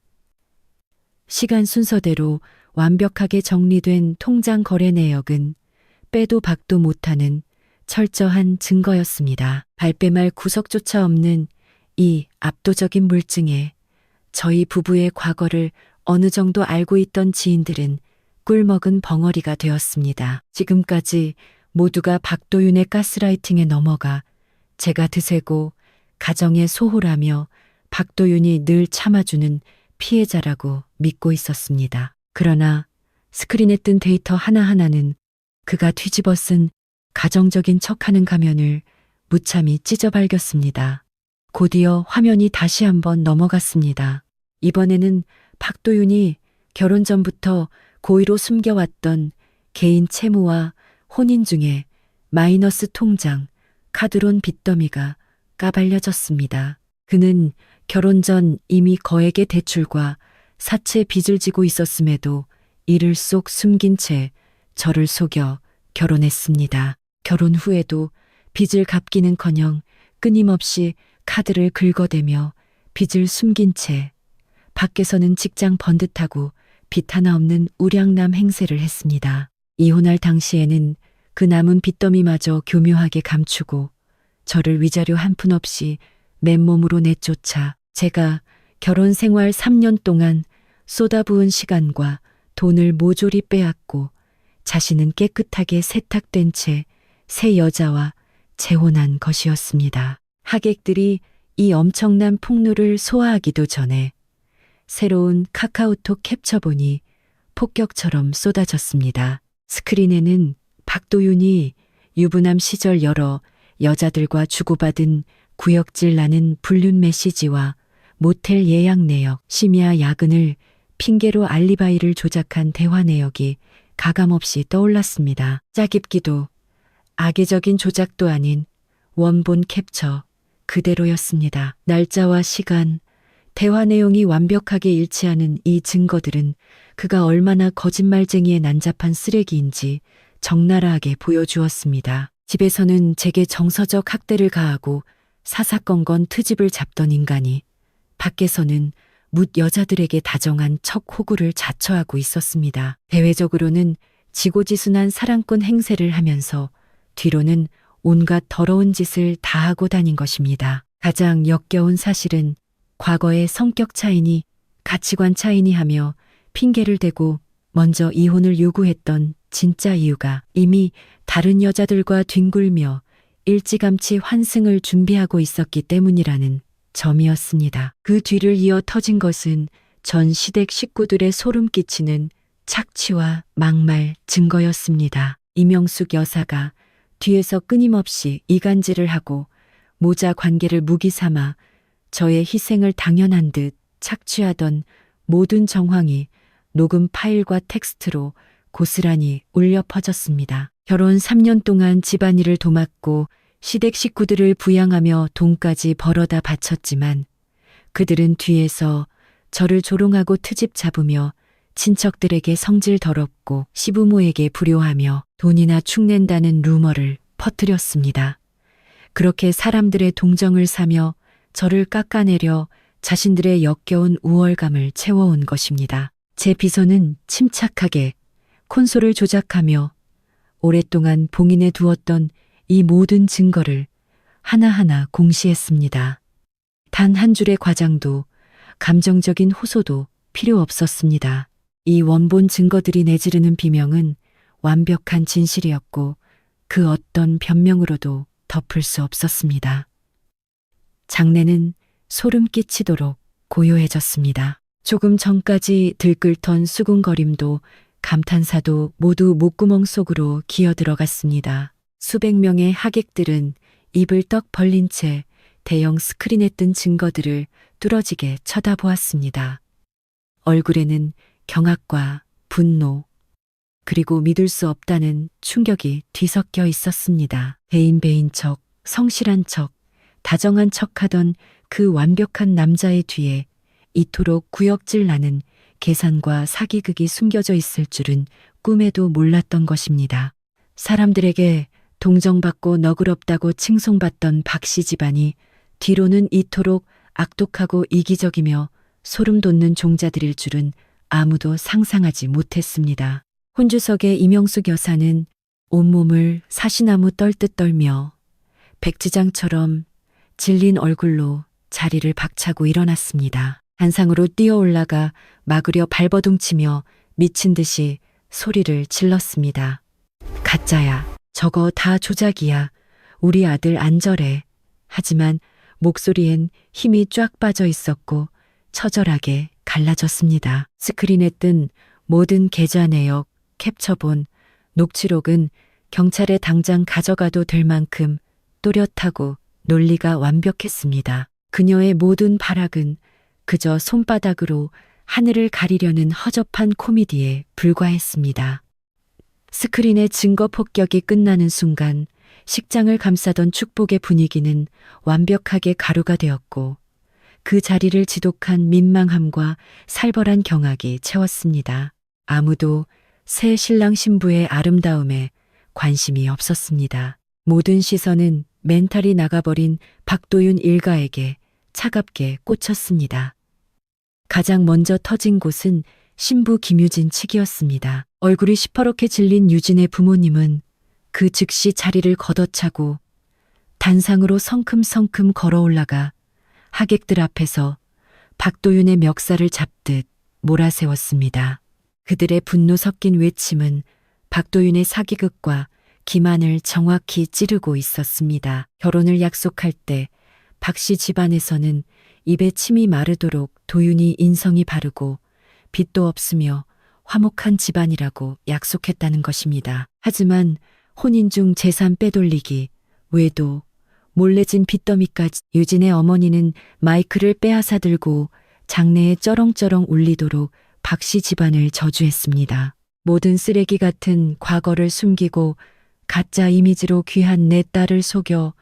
시간 순서대로 완벽하게 정리된 통장 거래 내역은 빼도 박도 못하는 철저한 증거였습니다. 발뺌할 구석조차 없는 이 압도적인 물증에 저희 부부의 과거를 어느 정도 알고 있던 지인들은 꿀먹은 벙어리가 되었습니다. 지금까지 모두가 박도윤의 가스라이팅에 넘어가 제가 드세고 가정의 소홀하며 박도윤이 늘 참아주는 피해자라고 믿고 있었습니다. 그러나 스크린에 뜬 데이터 하나하나는 그가 뒤집어 쓴 가정적인 척하는 가면을 무참히 찢어 발겼습니다. 곧이어 화면이 다시 한번 넘어갔습니다. 이번에는 박도윤이 결혼 전부터 고의로 숨겨왔던 개인 채무와 혼인 중에 마이너스 통장, 카드론 빚더미가 까발려졌습니다. 그는 결혼 전 이미 거액의 대출과 사채 빚을 지고 있었음에도 이를 쏙 숨긴 채 저를 속여 결혼했습니다. 결혼 후에도 빚을 갚기는커녕 끊임없이 카드를 긁어대며 빚을 숨긴 채 밖에서는 직장 번듯하고 빚 하나 없는 우량남 행세를 했습니다. 이혼할 당시에는 그 남은 빚더미마저 교묘하게 감추고 저를 위자료 한 푼 없이 맨몸으로 내쫓아 제가 결혼 생활 3년 동안 쏟아부은 시간과 돈을 모조리 빼앗고 자신은 깨끗하게 세탁된 채 새 여자와 재혼한 것이었습니다. 하객들이 이 엄청난 폭로를 소화하기도 전에 새로운 카카오톡 캡처본이 폭격처럼 쏟아졌습니다. 스크린에는 박도윤이 유부남 시절 여러 여자들과 주고받은 구역질 나는 불륜 메시지와 모텔 예약 내역, 심야 야근을 핑계로 알리바이를 조작한 대화 내역이 가감없이 떠올랐습니다. 짜깁기도 악의적인 조작도 아닌 원본 캡처 그대로였습니다. 날짜와 시간, 대화 내용이 완벽하게 일치하는 이 증거들은 그가 얼마나 거짓말쟁이의 난잡한 쓰레기인지 적나라하게 보여주었습니다. 집에서는 제게 정서적 학대를 가하고 사사건건 트집을 잡던 인간이 밖에서는 묻 여자들에게 다정한 척 호구를 자처하고 있었습니다. 대외적으로는 지고지순한 사랑꾼 행세를 하면서 뒤로는 온갖 더러운 짓을 다하고 다닌 것입니다. 가장 역겨운 사실은 과거의 성격 차이니 가치관 차이니 하며 핑계를 대고 먼저 이혼을 요구했던 진짜 이유가 이미 다른 여자들과 뒹굴며 일찌감치 환승을 준비하고 있었기 때문이라는 점이었습니다. 그 뒤를 이어 터진 것은 전 시댁 식구들의 소름 끼치는 착취와 막말 증거였습니다. 이명숙 여사가 뒤에서 끊임없이 이간질을 하고 모자 관계를 무기 삼아 저의 희생을 당연한 듯 착취하던 모든 정황이 녹음 파일과 텍스트로 고스란히 울려 퍼졌습니다. 결혼 3년 동안 집안일을 도맡고 시댁 식구들을 부양하며 돈까지 벌어다 바쳤지만 그들은 뒤에서 저를 조롱하고 트집 잡으며 친척들에게 성질 더럽고 시부모에게 불효하며 돈이나 축낸다는 루머를 퍼뜨렸습니다. 그렇게 사람들의 동정을 사며 저를 깎아내려 자신들의 역겨운 우월감을 채워온 것입니다. 제 비서는 침착하게 콘솔을 조작하며 오랫동안 봉인해 두었던 이 모든 증거를 하나하나 공시했습니다. 단 한 줄의 과장도 감정적인 호소도 필요 없었습니다. 이 원본 증거들이 내지르는 비명은 완벽한 진실이었고 그 어떤 변명으로도 덮을 수 없었습니다. 장례는 소름 끼치도록 고요해졌습니다. 조금 전까지 들끓던 수군거림도 감탄사도 모두 목구멍 속으로 기어 들어갔습니다. 수백 명의 하객들은 입을 떡 벌린 채 대형 스크린에 뜬 증거들을 뚫어지게 쳐다보았습니다. 얼굴에는 경악과 분노, 그리고 믿을 수 없다는 충격이 뒤섞여 있었습니다. 배인배인 척, 성실한 척, 다정한 척하던 그 완벽한 남자의 뒤에 이토록 구역질 나는 계산과 사기극이 숨겨져 있을 줄은 꿈에도 몰랐던 것입니다. 사람들에게 동정받고 너그럽다고 칭송받던 박씨 집안이 뒤로는 이토록 악독하고 이기적이며 소름 돋는 종자들일 줄은 아무도 상상하지 못했습니다. 혼주석의 이명숙 여사는 온몸을 사시나무 떨듯 떨며 백지장처럼 질린 얼굴로 자리를 박차고 일어났습니다. 단상으로 뛰어 올라가 막으려 발버둥치며 미친 듯이 소리를 질렀습니다. 가짜야. 저거 다 조작이야. 우리 아들 안 저래. 하지만 목소리엔 힘이 쫙 빠져 있었고 처절하게 갈라졌습니다. 스크린에 뜬 모든 계좌 내역, 캡처본, 녹취록은 경찰에 당장 가져가도 될 만큼 또렷하고 논리가 완벽했습니다. 그녀의 모든 발악은 그저 손바닥으로 하늘을 가리려는 허접한 코미디에 불과했습니다. 스크린의 증거 폭격이 끝나는 순간 식장을 감싸던 축복의 분위기는 완벽하게 가루가 되었고 그 자리를 지독한 민망함과 살벌한 경악이 채웠습니다. 아무도 새 신랑 신부의 아름다움에 관심이 없었습니다. 모든 시선은 멘탈이 나가버린 박도윤 일가에게 차갑게 꽂혔습니다. 가장 먼저 터진 곳은 신부 김유진 측이었습니다. 얼굴이 시퍼렇게 질린 유진의 부모님은 그 즉시 자리를 걷어차고 단상으로 성큼성큼 걸어 올라가 하객들 앞에서 박도윤의 멱살을 잡듯 몰아세웠습니다. 그들의 분노 섞인 외침은 박도윤의 사기극과 기만을 정확히 찌르고 있었습니다. 결혼을 약속할 때 박씨 집안에서는 입에 침이 마르도록 도윤이 인성이 바르고 빚도 없으며 화목한 집안이라고 약속했다는 것입니다. 하지만 혼인 중 재산 빼돌리기, 외도, 몰래진 빚더미까지 유진의 어머니는 마이크를 빼앗아 들고 장내에 쩌렁쩌렁 울리도록 박씨 집안을 저주했습니다. 모든 쓰레기 같은 과거를 숨기고 가짜 이미지로 귀한 내 딸을 속여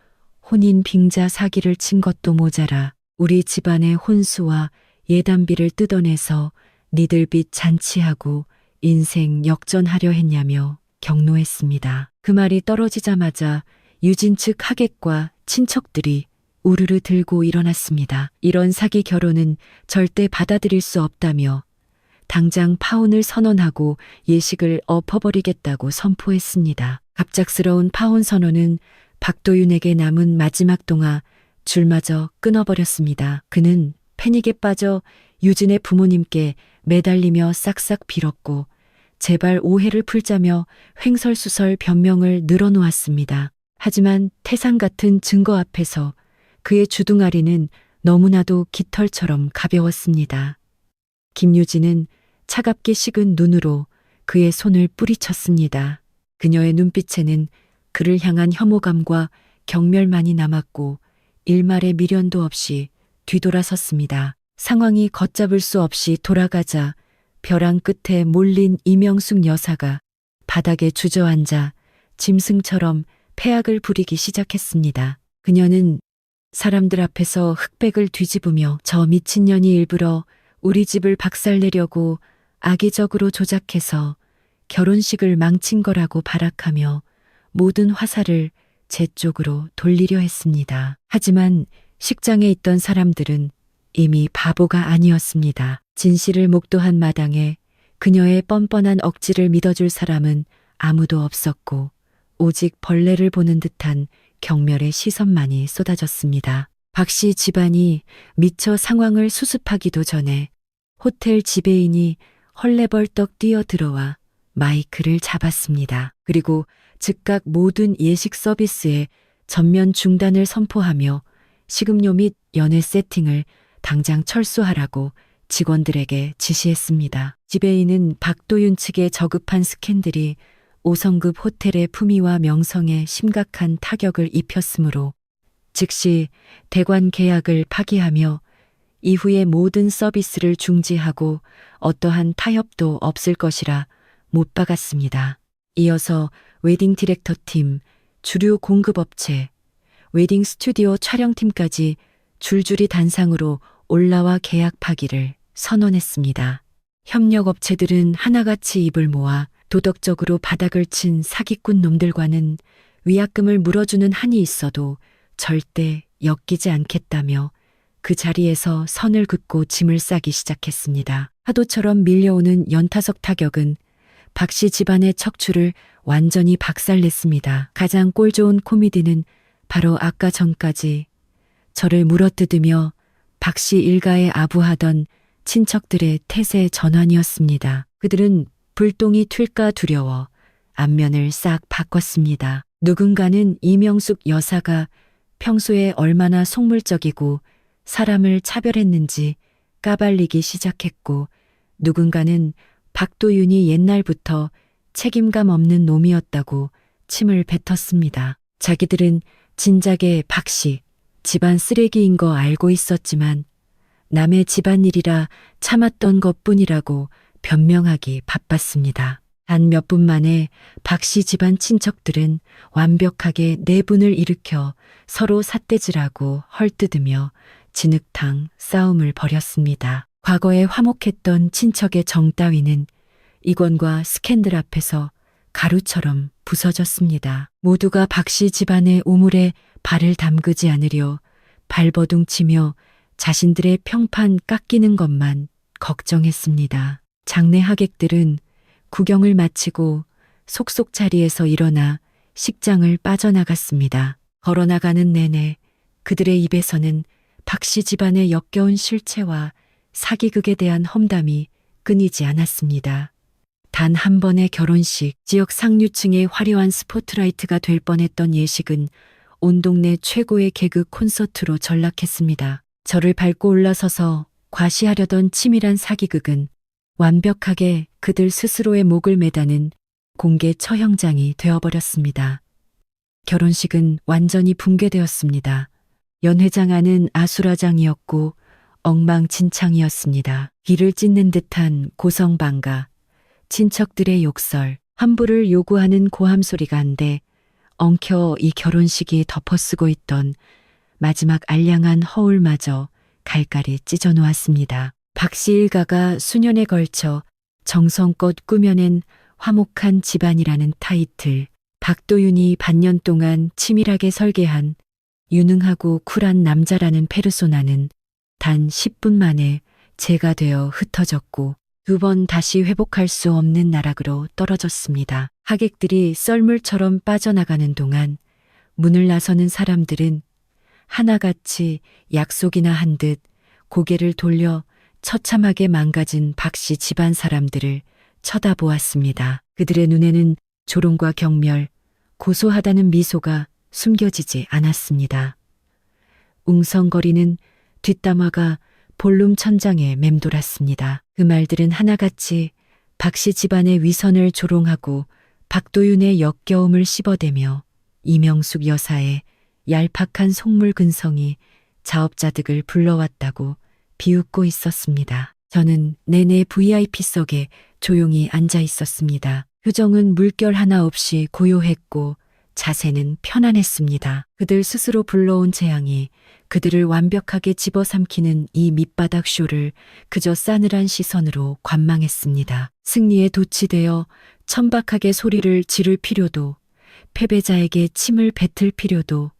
혼인 빙자 사기를 친 것도 모자라 우리 집안의 혼수와 예단비를 뜯어내서 니들 빚 잔치하고 인생 역전하려 했냐며 경로했습니다. 그 말이 떨어지자마자 유진 측 하객과 친척들이 우르르 들고 일어났습니다. 이런 사기 결혼은 절대 받아들일 수 없다며 당장 파혼을 선언하고 예식을 엎어버리겠다고 선포했습니다. 갑작스러운 파혼 선언은 박도윤에게 남은 마지막 동화 줄마저 끊어버렸습니다. 그는 패닉에 빠져 유진의 부모님께 매달리며 싹싹 빌었고 제발 오해를 풀자며 횡설수설 변명을 늘어놓았습니다. 하지만 태산 같은 증거 앞에서 그의 주둥아리는 너무나도 깃털처럼 가벼웠습니다. 김유진은 차갑게 식은 눈으로 그의 손을 뿌리쳤습니다. 그녀의 눈빛에는 그를 향한 혐오감과 경멸만이 남았고 일말의 미련도 없이 뒤돌아섰습니다. 상황이 걷잡을 수 없이 돌아가자 벼랑 끝에 몰린 이명숙 여사가 바닥에 주저앉아 짐승처럼 패악을 부리기 시작했습니다. 그녀는 사람들 앞에서 흑백을 뒤집으며 저 미친년이 일부러 우리 집을 박살내려고 악의적으로 조작해서 결혼식을 망친 거라고 발악하며 모든 화살을 제 쪽으로 돌리려 했습니다. 하지만 식장에 있던 사람들은 이미 바보가 아니었습니다. 진실을 목도한 마당에 그녀의 뻔뻔한 억지를 믿어줄 사람은 아무도 없었고 오직 벌레를 보는 듯한 경멸의 시선만이 쏟아졌습니다. 박씨 집안이 미처 상황을 수습하기도 전에 호텔 지배인이 헐레벌떡 뛰어들어와 마이크를 잡았습니다. 그리고 즉각 모든 예식 서비스의 전면 중단을 선포하며 식음료 및 연회 세팅을 당장 철수하라고 직원들에게 지시했습니다. 지배인은 박도윤 측의 저급한 스캔들이 5성급 호텔의 품위와 명성에 심각한 타격을 입혔으므로 즉시 대관 계약을 파기하며 이후의 모든 서비스를 중지하고 어떠한 타협도 없을 것이라 못 박았습니다. 이어서 웨딩 디렉터 팀, 주류 공급업체, 웨딩 스튜디오 촬영팀까지 줄줄이 단상으로 올라와 계약 파기를 선언했습니다. 협력업체들은 하나같이 입을 모아 도덕적으로 바닥을 친 사기꾼 놈들과는 위약금을 물어주는 한이 있어도 절대 엮이지 않겠다며 그 자리에서 선을 긋고 짐을 싸기 시작했습니다. 파도처럼 밀려오는 연타석 타격은 박 씨 집안의 척추를 완전히 박살냈습니다. 가장 꼴 좋은 코미디는 바로 아까 전까지 저를 물어뜯으며 박 씨 일가에 아부하던 친척들의 태세 전환이었습니다. 그들은 불똥이 튈까 두려워 안면을 싹 바꿨습니다. 누군가는 이명숙 여사가 평소에 얼마나 속물적이고 사람을 차별했는지 까발리기 시작했고, 누군가는 박도윤이 옛날부터 책임감 없는 놈이었다고 침을 뱉었습니다. 자기들은 진작에 박 씨 집안 쓰레기인 거 알고 있었지만 남의 집안일이라 참았던 것뿐이라고 변명하기 바빴습니다. 단 몇 분 만에 박 씨 집안 친척들은 완벽하게 내분을 일으켜 서로 삿대질하고 헐뜯으며 진흙탕 싸움을 벌였습니다. 과거에 화목했던 친척의 정 따위는 이권과 스캔들 앞에서 가루처럼 부서졌습니다. 모두가 박 씨 집안의 우물에 발을 담그지 않으려 발버둥치며 자신들의 평판 깎이는 것만 걱정했습니다. 장례 하객들은 구경을 마치고 속속 자리에서 일어나 식장을 빠져나갔습니다. 걸어나가는 내내 그들의 입에서는 박 씨 집안의 역겨운 실체와 사기극에 대한 험담이 끊이지 않았습니다. 단 한 번의 결혼식, 지역 상류층의 화려한 스포트라이트가 될 뻔했던 예식은 온 동네 최고의 개그 콘서트로 전락했습니다. 저를 밟고 올라서서 과시하려던 치밀한 사기극은 완벽하게 그들 스스로의 목을 매다는 공개 처형장이 되어버렸습니다. 결혼식은 완전히 붕괴되었습니다. 연회장 안은 아수라장이었고 엉망진창이었습니다. 귀를 찢는 듯한 고성방가, 친척들의 욕설, 환불을 요구하는 고함 소리가 한데 엉켜 이 결혼식이 덮어쓰고 있던 마지막 알량한 허울마저 갈갈이 찢어 놓았습니다. 박 씨 일가가 수년에 걸쳐 정성껏 꾸며낸 화목한 집안이라는 타이틀, 박도윤이 반년 동안 치밀하게 설계한 유능하고 쿨한 남자라는 페르소나는 단 10분 만에 재가 되어 흩어졌고 두 번 다시 회복할 수 없는 나락으로 떨어졌습니다. 하객들이 썰물처럼 빠져나가는 동안 문을 나서는 사람들은 하나같이 약속이나 한 듯 고개를 돌려 처참하게 망가진 박 씨 집안 사람들을 쳐다보았습니다. 그들의 눈에는 조롱과 경멸, 고소하다는 미소가 숨겨지지 않았습니다. 웅성거리는 뒷담화가 볼룸 천장에 맴돌았습니다. 그 말들은 하나같이 박 씨 집안의 위선을 조롱하고 박도윤의 역겨움을 씹어대며 이명숙 여사의 얄팍한 속물 근성이 자업자득을 불러왔다고 비웃고 있었습니다. 저는 내내 VIP석에 조용히 앉아 있었습니다. 표정은 물결 하나 없이 고요했고 자세는 편안했습니다. 그들 스스로 불러온 재앙이 그들을 완벽하게 집어삼키는 이 밑바닥 쇼를 그저 싸늘한 시선으로 관망했습니다. 승리에 도취되어 천박하게 소리를 지를 필요도, 패배자에게 침을 뱉을 필요도,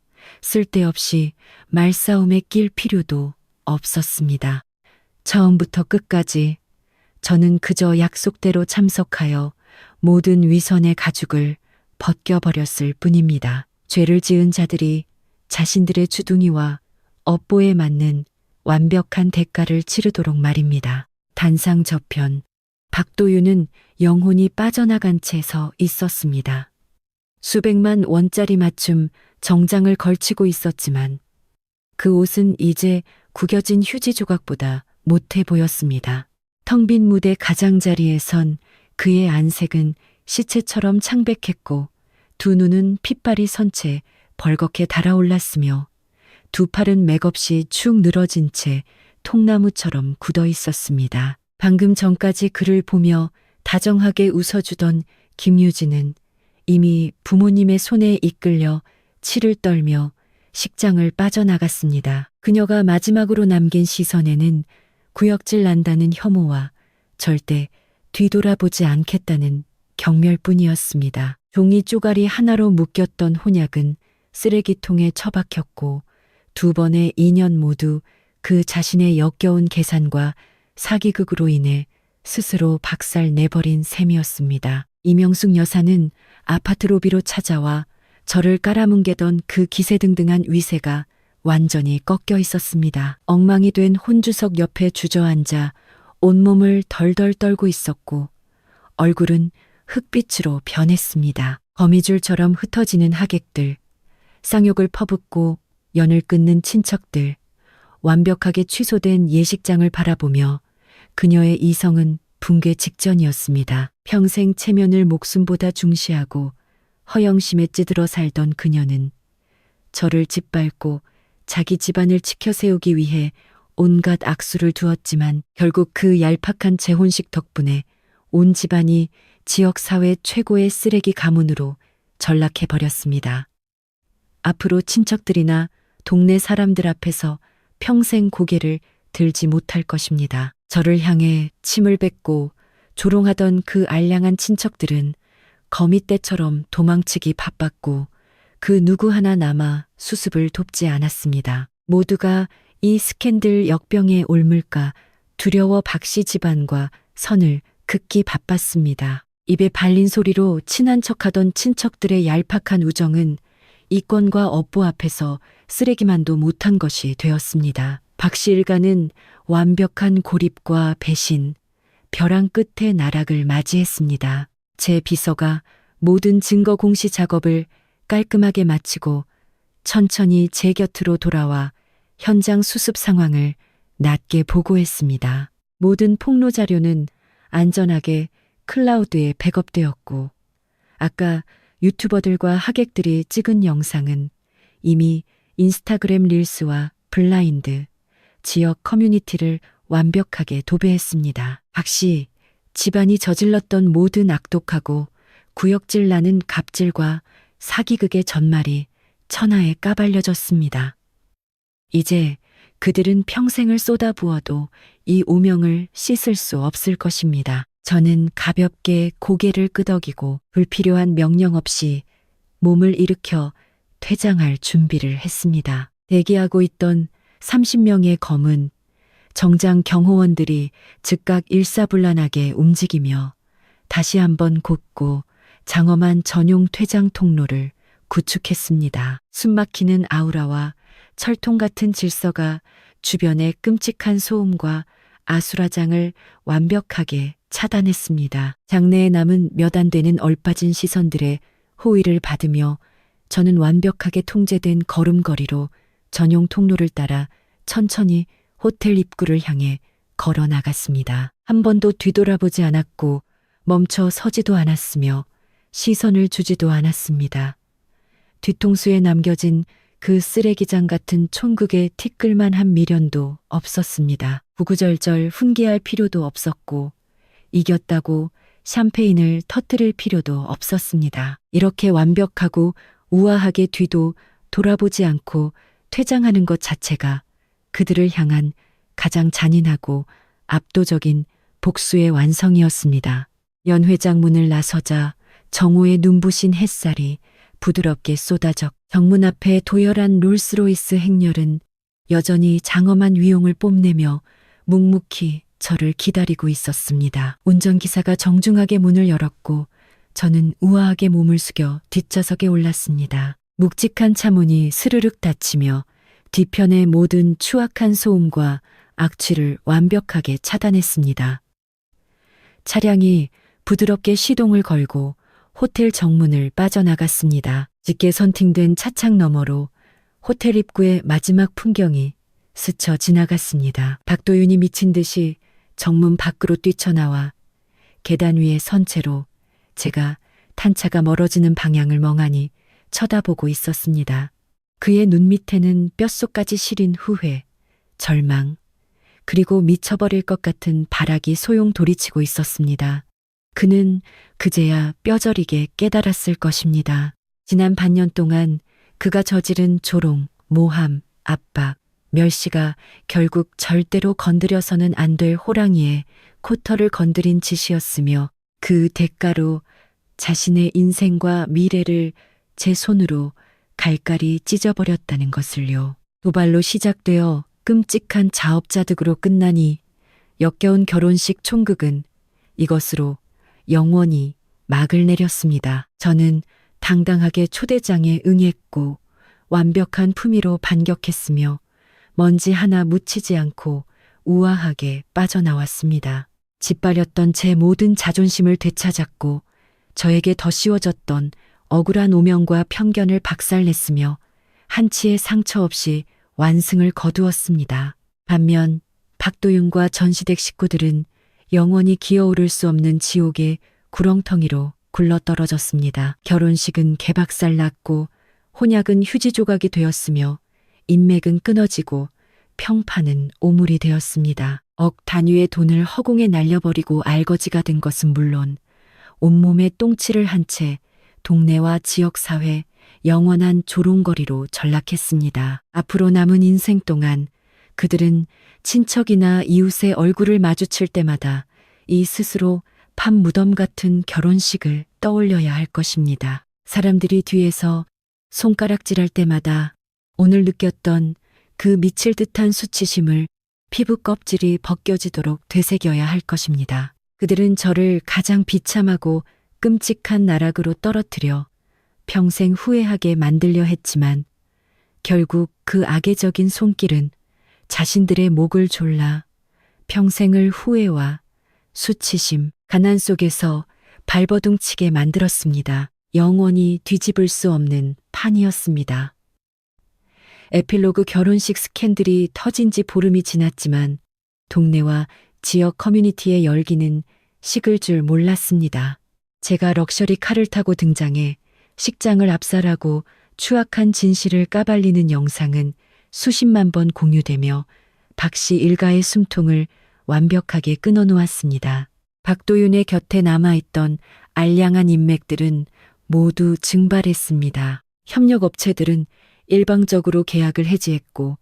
쓸데없이 말싸움에 낄 필요도 없었습니다. 처음부터 끝까지 저는 그저 약속대로 참석하여 모든 위선의 가죽을 벗겨버렸을 뿐입니다. 죄를 지은 자들이 자신들의 주둥이와 업보에 맞는 완벽한 대가를 치르도록 말입니다. 단상 저편, 박도윤은 영혼이 빠져나간 채 서 있었습니다. 수백만 원짜리 맞춤 정장을 걸치고 있었지만 그 옷은 이제 구겨진 휴지 조각보다 못해 보였습니다. 텅 빈 무대 가장자리에 선 그의 안색은 시체처럼 창백했고 두 눈은 핏발이 선 채 벌겋게 달아올랐으며 두 팔은 맥없이 축 늘어진 채 통나무처럼 굳어 있었습니다. 방금 전까지 그를 보며 다정하게 웃어주던 김유진은 이미 부모님의 손에 이끌려 치를 떨며 식장을 빠져나갔습니다. 그녀가 마지막으로 남긴 시선에는 구역질 난다는 혐오와 절대 뒤돌아보지 않겠다는 경멸뿐이었습니다. 종이 쪼가리 하나로 묶였던 혼약은 쓰레기통에 처박혔고 2번의 인연 모두 그 자신의 역겨운 계산과 사기극으로 인해 스스로 박살 내버린 셈이었습니다. 이명숙 여사는 아파트 로비로 찾아와 저를 깔아뭉개던 그 기세등등한 위세가 완전히 꺾여 있었습니다. 엉망이 된 혼주석 옆에 주저앉아 온몸을 덜덜 떨고 있었고 얼굴은 흑빛으로 변했습니다. 거미줄처럼 흩어지는 하객들, 쌍욕을 퍼붓고 연을 끊는 친척들, 완벽하게 취소된 예식장을 바라보며 그녀의 이성은 붕괴 직전이었습니다. 평생 체면을 목숨보다 중시하고 허영심에 찌들어 살던 그녀는 저를 짓밟고 자기 집안을 지켜 세우기 위해 온갖 악수를 두었지만 결국 그 얄팍한 재혼식 덕분에 온 집안이 지역사회 최고의 쓰레기 가문으로 전락해버렸습니다. 앞으로 친척들이나 동네 사람들 앞에서 평생 고개를 들지 못할 것입니다. 저를 향해 침을 뱉고 조롱하던 그 알량한 친척들은 거미떼처럼 도망치기 바빴고 그 누구 하나 남아 수습을 돕지 않았습니다. 모두가 이 스캔들 역병에 옮을까 두려워 박씨 집안과 선을 긋기 바빴습니다. 입에 발린 소리로 친한 척하던 친척들의 얄팍한 우정은 이권과 업보 앞에서 쓰레기만도 못한 것이 되었습니다. 박씨 일가는 완벽한 고립과 배신, 벼랑 끝에 나락을 맞이했습니다. 제 비서가 모든 증거 공시 작업을 깔끔하게 마치고 천천히 제 곁으로 돌아와 현장 수습 상황을 낮게 보고했습니다. 모든 폭로 자료는 안전하게 클라우드에 백업되었고 아까 유튜버들과 하객들이 찍은 영상은 이미 인스타그램 릴스와 블라인드, 지역 커뮤니티를 완벽하게 도배했습니다. 박씨, 집안이 저질렀던 모든 악독하고 구역질 나는 갑질과 사기극의 전말이 천하에 까발려졌습니다. 이제 그들은 평생을 쏟아부어도 이 오명을 씻을 수 없을 것입니다. 저는 가볍게 고개를 끄덕이고 불필요한 명령 없이 몸을 일으켜 퇴장할 준비를 했습니다. 대기하고 있던 30명의 검은 정장 경호원들이 즉각 일사불란하게 움직이며 다시 한번 곧고 장엄한 전용 퇴장 통로를 구축했습니다. 숨막히는 아우라와 철통 같은 질서가 주변의 끔찍한 소음과 아수라장을 완벽하게 차단했습니다. 장내에 남은 몇 안 되는 얼빠진 시선들의 호의를 받으며 저는 완벽하게 통제된 걸음걸이로 전용 통로를 따라 천천히 호텔 입구를 향해 걸어 나갔습니다. 한 번도 뒤돌아보지 않았고 멈춰 서지도 않았으며 시선을 주지도 않았습니다. 뒤통수에 남겨진 그 쓰레기장 같은 촌극의 티끌만한 미련도 없었습니다. 구구절절 훈계할 필요도 없었고 이겼다고 샴페인을 터뜨릴 필요도 없었습니다. 이렇게 완벽하고 우아하게 뒤도 돌아보지 않고 퇴장하는 것 자체가 그들을 향한 가장 잔인하고 압도적인 복수의 완성이었습니다. 연회장 문을 나서자 정오의 눈부신 햇살이 부드럽게 쏟아져 정문 앞에 도열한 롤스로이스 행렬은 여전히 장엄한 위용을 뽐내며 묵묵히 저를 기다리고 있었습니다. 운전기사가 정중하게 문을 열었고 저는 우아하게 몸을 숙여 뒷좌석에 올랐습니다. 묵직한 차문이 스르륵 닫히며 뒤편의 모든 추악한 소음과 악취를 완벽하게 차단했습니다. 차량이 부드럽게 시동을 걸고 호텔 정문을 빠져나갔습니다. 짙게 선팅된 차창 너머로 호텔 입구의 마지막 풍경이 스쳐 지나갔습니다. 박도윤이 미친 듯이 정문 밖으로 뛰쳐나와 계단 위에 선 채로 제가 탄 차가 멀어지는 방향을 멍하니 쳐다보고 있었습니다. 그의 눈 밑에는 뼛속까지 시린 후회, 절망, 그리고 미쳐버릴 것 같은 발악이 소용 돌이치고 있었습니다. 그는 그제야 뼈저리게 깨달았을 것입니다. 지난 반년 동안 그가 저지른 조롱, 모함, 압박, 멸시가 결국 절대로 건드려서는 안 될 호랑이의 코털을 건드린 짓이었으며 그 대가로 자신의 인생과 미래를 제 손으로 갈갈이 찢어버렸다는 것을요. 도발로 시작되어 끔찍한 자업자득으로 끝나니 역겨운 결혼식 총극은 이것으로 영원히 막을 내렸습니다. 저는 당당하게 초대장에 응했고 완벽한 품위로 반격했으며 먼지 하나 묻히지 않고 우아하게 빠져나왔습니다. 짓밟렸던 제 모든 자존심을 되찾았고 저에게 더 씌워졌던 억울한 오명과 편견을 박살냈으며 한치의 상처 없이 완승을 거두었습니다. 반면 박도윤과 전시댁 식구들은 영원히 기어오를 수 없는 지옥의 구렁텅이로 굴러떨어졌습니다. 결혼식은 개박살 났고 혼약은 휴지 조각이 되었으며 인맥은 끊어지고 평판은 오물이 되었습니다. 억 단위의 돈을 허공에 날려버리고 알거지가 된 것은 물론 온몸에 똥칠을 한 채 동네와 지역사회 영원한 조롱거리로 전락했습니다. 앞으로 남은 인생 동안 그들은 친척이나 이웃의 얼굴을 마주칠 때마다 이 스스로 판무덤 같은 결혼식을 떠올려야 할 것입니다. 사람들이 뒤에서 손가락질할 때마다 오늘 느꼈던 그 미칠 듯한 수치심을 피부 껍질이 벗겨지도록 되새겨야 할 것입니다. 그들은 저를 가장 비참하고 끔찍한 나락으로 떨어뜨려 평생 후회하게 만들려 했지만 결국 그 악의적인 손길은 자신들의 목을 졸라 평생을 후회와 수치심, 가난 속에서 발버둥치게 만들었습니다. 영원히 뒤집을 수 없는 판이었습니다. 에필로그 결혼식 스캔들이 터진 지 보름이 지났지만 동네와 지역 커뮤니티의 열기는 식을 줄 몰랐습니다. 제가 럭셔리 카를 타고 등장해 식장을 압살하고 추악한 진실을 까발리는 영상은 수십만 번 공유되며 박씨 일가의 숨통을 완벽하게 끊어놓았습니다. 박도윤의 곁에 남아있던 알량한 인맥들은 모두 증발했습니다. 협력업체들은 일방적으로 계약을 해지했고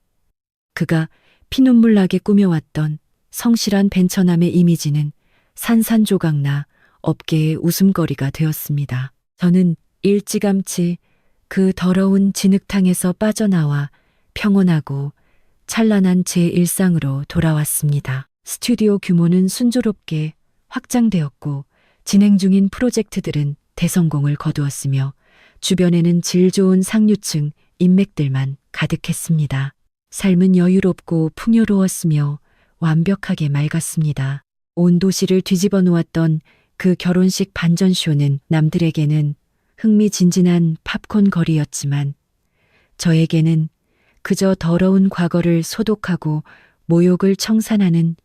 그가 피눈물 나게 꾸며왔던 성실한 벤처남의 이미지는 산산조각나 업계의 웃음거리가 되었습니다. 저는 일찌감치 그 더러운 진흙탕에서 빠져나와 평온하고 찬란한 제 일상으로 돌아왔습니다. 스튜디오 규모는 순조롭게 확장되었고 진행 중인 프로젝트들은 대성공을 거두었으며 주변에는 질 좋은 상류층 인맥들만 가득했습니다. 삶은 여유롭고 풍요로웠으며 완벽하게 맑았습니다. 온 도시를 뒤집어 놓았던 그 결혼식 반전쇼는 남들에게는 흥미진진한 팝콘 거리였지만 저에게는 그저 더러운 과거를 소독하고 모욕을 청산하는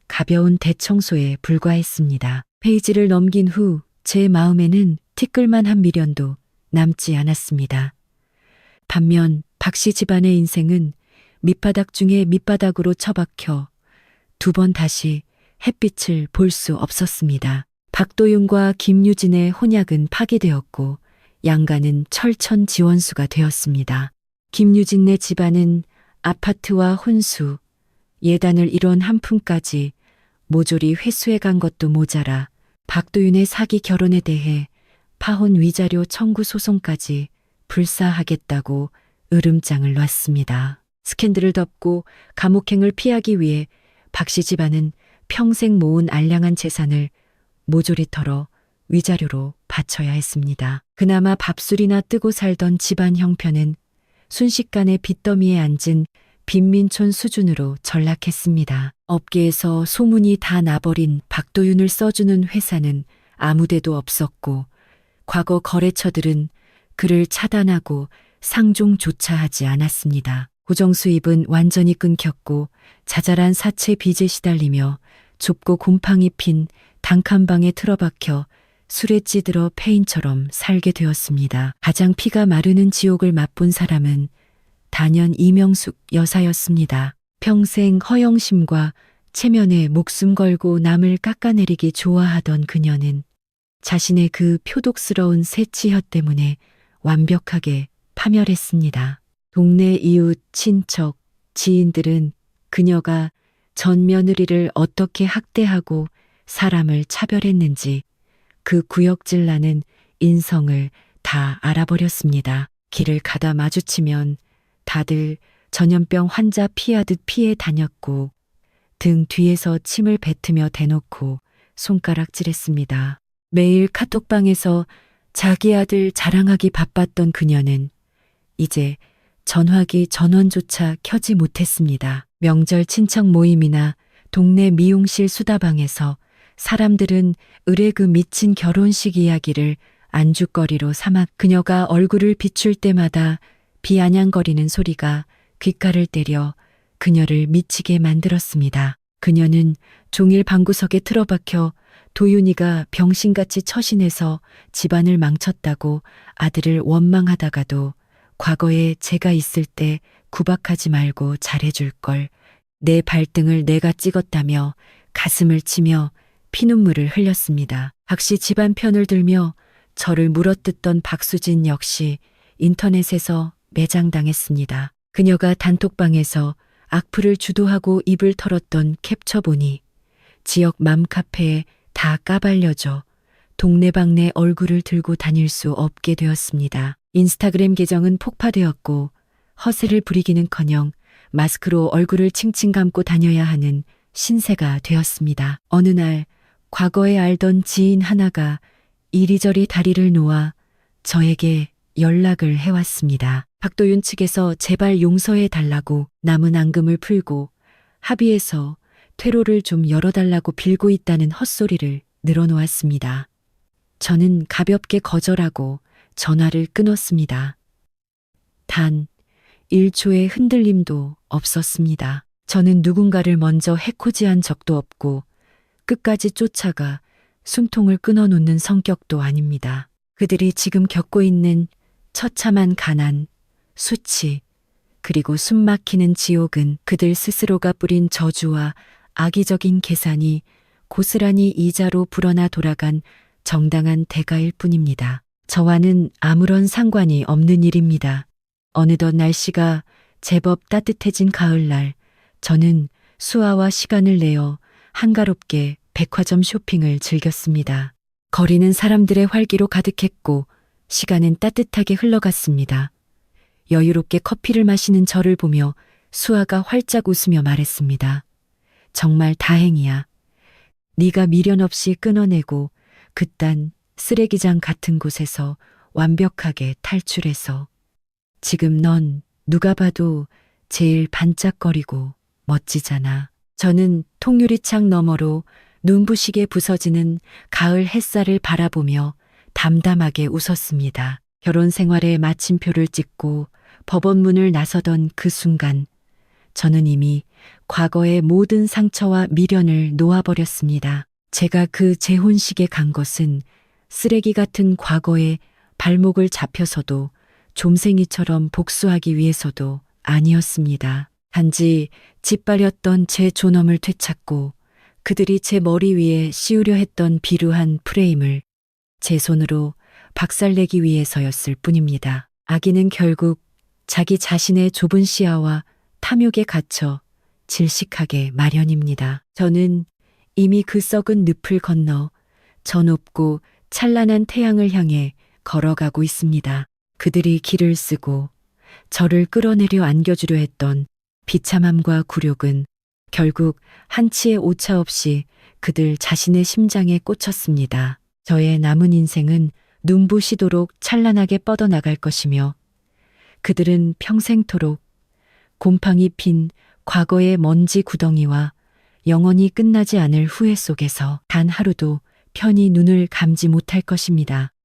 가벼운 대청소에 불과했습니다. 페이지를 넘긴 후 제 마음에는 티끌만한 미련도 남지 않았습니다. 반면 박씨 집안의 인생은 밑바닥 중에 밑바닥으로 처박혀 두 번 다시 햇빛을 볼 수 없었습니다. 박도윤과 김유진의 혼약은 파기되었고 양가는 철천지원수가 되었습니다. 김유진네 집안은 아파트와 혼수, 예단을 이룬 한 푼까지 모조리 회수해 간 것도 모자라 박도윤의 사기 결혼에 대해 파혼 위자료 청구 소송까지 불사하겠다고 으름장을 놨습니다. 스캔들을 덮고 감옥행을 피하기 위해 박씨 집안은 평생 모은 알량한 재산을 모조리 털어 위자료로 바쳐야 했습니다. 그나마 밥술이나 뜨고 살던 집안 형편은 순식간에 빚더미에 앉은 빈민촌 수준으로 전락했습니다. 업계에서 소문이 다 나버린 박도윤을 써주는 회사는 아무데도 없었고 과거 거래처들은 그를 차단하고 상종조차 하지 않았습니다. 고정 수입은 완전히 끊겼고 자잘한 사채 빚에 시달리며 좁고 곰팡이 핀 단칸방에 틀어박혀 술에 찌들어 폐인처럼 살게 되었습니다. 가장 피가 마르는 지옥을 맛본 사람은 단연 이명숙 여사였습니다. 평생 허영심과 체면에 목숨 걸고 남을 깎아내리기 좋아하던 그녀는 자신의 그 표독스러운 새치혀 때문에 완벽하게 파멸했습니다. 동네 이웃, 친척, 지인들은 그녀가 전 며느리를 어떻게 학대하고 사람을 차별했는지 그 구역질 나는 인성을 다 알아버렸습니다. 길을 가다 마주치면 다들 전염병 환자 피하듯 피해 다녔고 등 뒤에서 침을 뱉으며 대놓고 손가락질했습니다. 매일 카톡방에서 자기 아들 자랑하기 바빴던 그녀는 이제 전화기 전원조차 켜지 못했습니다. 명절 친척 모임이나 동네 미용실 수다방에서 사람들은 을의 그 미친 결혼식 이야기를 안주거리로 삼아 그녀가 얼굴을 비출 때마다 비아냥거리는 소리가 귓가를 때려 그녀를 미치게 만들었습니다. 그녀는 종일 방구석에 틀어박혀 도윤이가 병신같이 처신해서 집안을 망쳤다고 아들을 원망하다가도 과거에 제가 있을 때 구박하지 말고 잘해줄 걸, 내 발등을 내가 찍었다며 가슴을 치며 피눈물을 흘렸습니다. 박씨 집안 편을 들며 저를 물어뜯던 박수진 역시 인터넷에서 매장당했습니다. 그녀가 단톡방에서 악플을 주도하고 입을 털었던 캡처본이 지역 맘카페에 다 까발려져 동네방네 얼굴을 들고 다닐 수 없게 되었습니다. 인스타그램 계정은 폭파되었고 허세를 부리기는커녕 마스크로 얼굴을 칭칭 감고 다녀야 하는 신세가 되었습니다. 어느 날 과거에 알던 지인 하나가 이리저리 다리를 놓아 저에게 연락을 해왔습니다. 박도윤 측에서 제발 용서해 달라고 남은 앙금을 풀고 합의해서 퇴로를 좀 열어달라고 빌고 있다는 헛소리를 늘어놓았습니다. 저는 가볍게 거절하고 전화를 끊었습니다. 단 1초의 흔들림도 없었습니다. 저는 누군가를 먼저 해코지한 적도 없고 끝까지 쫓아가 숨통을 끊어놓는 성격도 아닙니다. 그들이 지금 겪고 있는 처참한 가난, 수치, 그리고 숨막히는 지옥은 그들 스스로가 뿌린 저주와 악의적인 계산이 고스란히 이자로 불어나 돌아간 정당한 대가일 뿐입니다. 저와는 아무런 상관이 없는 일입니다. 어느덧 날씨가 제법 따뜻해진 가을날, 저는 수아와 시간을 내어 한가롭게 백화점 쇼핑을 즐겼습니다. 거리는 사람들의 활기로 가득했고 시간은 따뜻하게 흘러갔습니다. 여유롭게 커피를 마시는 저를 보며 수아가 활짝 웃으며 말했습니다. 정말 다행이야. 네가 미련 없이 끊어내고 그딴 쓰레기장 같은 곳에서 완벽하게 탈출해서 지금 넌 누가 봐도 제일 반짝거리고 멋지잖아. 저는 통유리창 너머로 눈부시게 부서지는 가을 햇살을 바라보며 담담하게 웃었습니다. 결혼 생활에 마침표를 찍고 법원 문을 나서던 그 순간 저는 이미 과거의 모든 상처와 미련을 놓아버렸습니다. 제가 그 재혼식에 간 것은 쓰레기 같은 과거에 발목을 잡혀서도 좀생이처럼 복수하기 위해서도 아니었습니다. 단지 짓밟렸던 제 존엄을 되찾고 그들이 제 머리 위에 씌우려 했던 비루한 프레임을 제 손으로 박살내기 위해서였을 뿐입니다. 아기는 결국 자기 자신의 좁은 시야와 탐욕에 갇혀 질식하게 마련입니다. 저는 이미 그 썩은 늪을 건너 저 높고 찬란한 태양을 향해 걸어가고 있습니다. 그들이 길을 쓰고 저를 끌어내려 안겨주려 했던 비참함과 굴욕은 결국 한치의 오차 없이 그들 자신의 심장에 꽂혔습니다. 저의 남은 인생은 눈부시도록 찬란하게 뻗어나갈 것이며 그들은 평생토록 곰팡이 핀 과거의 먼지 구덩이와 영원히 끝나지 않을 후회 속에서 단 하루도 편히 눈을 감지 못할 것입니다.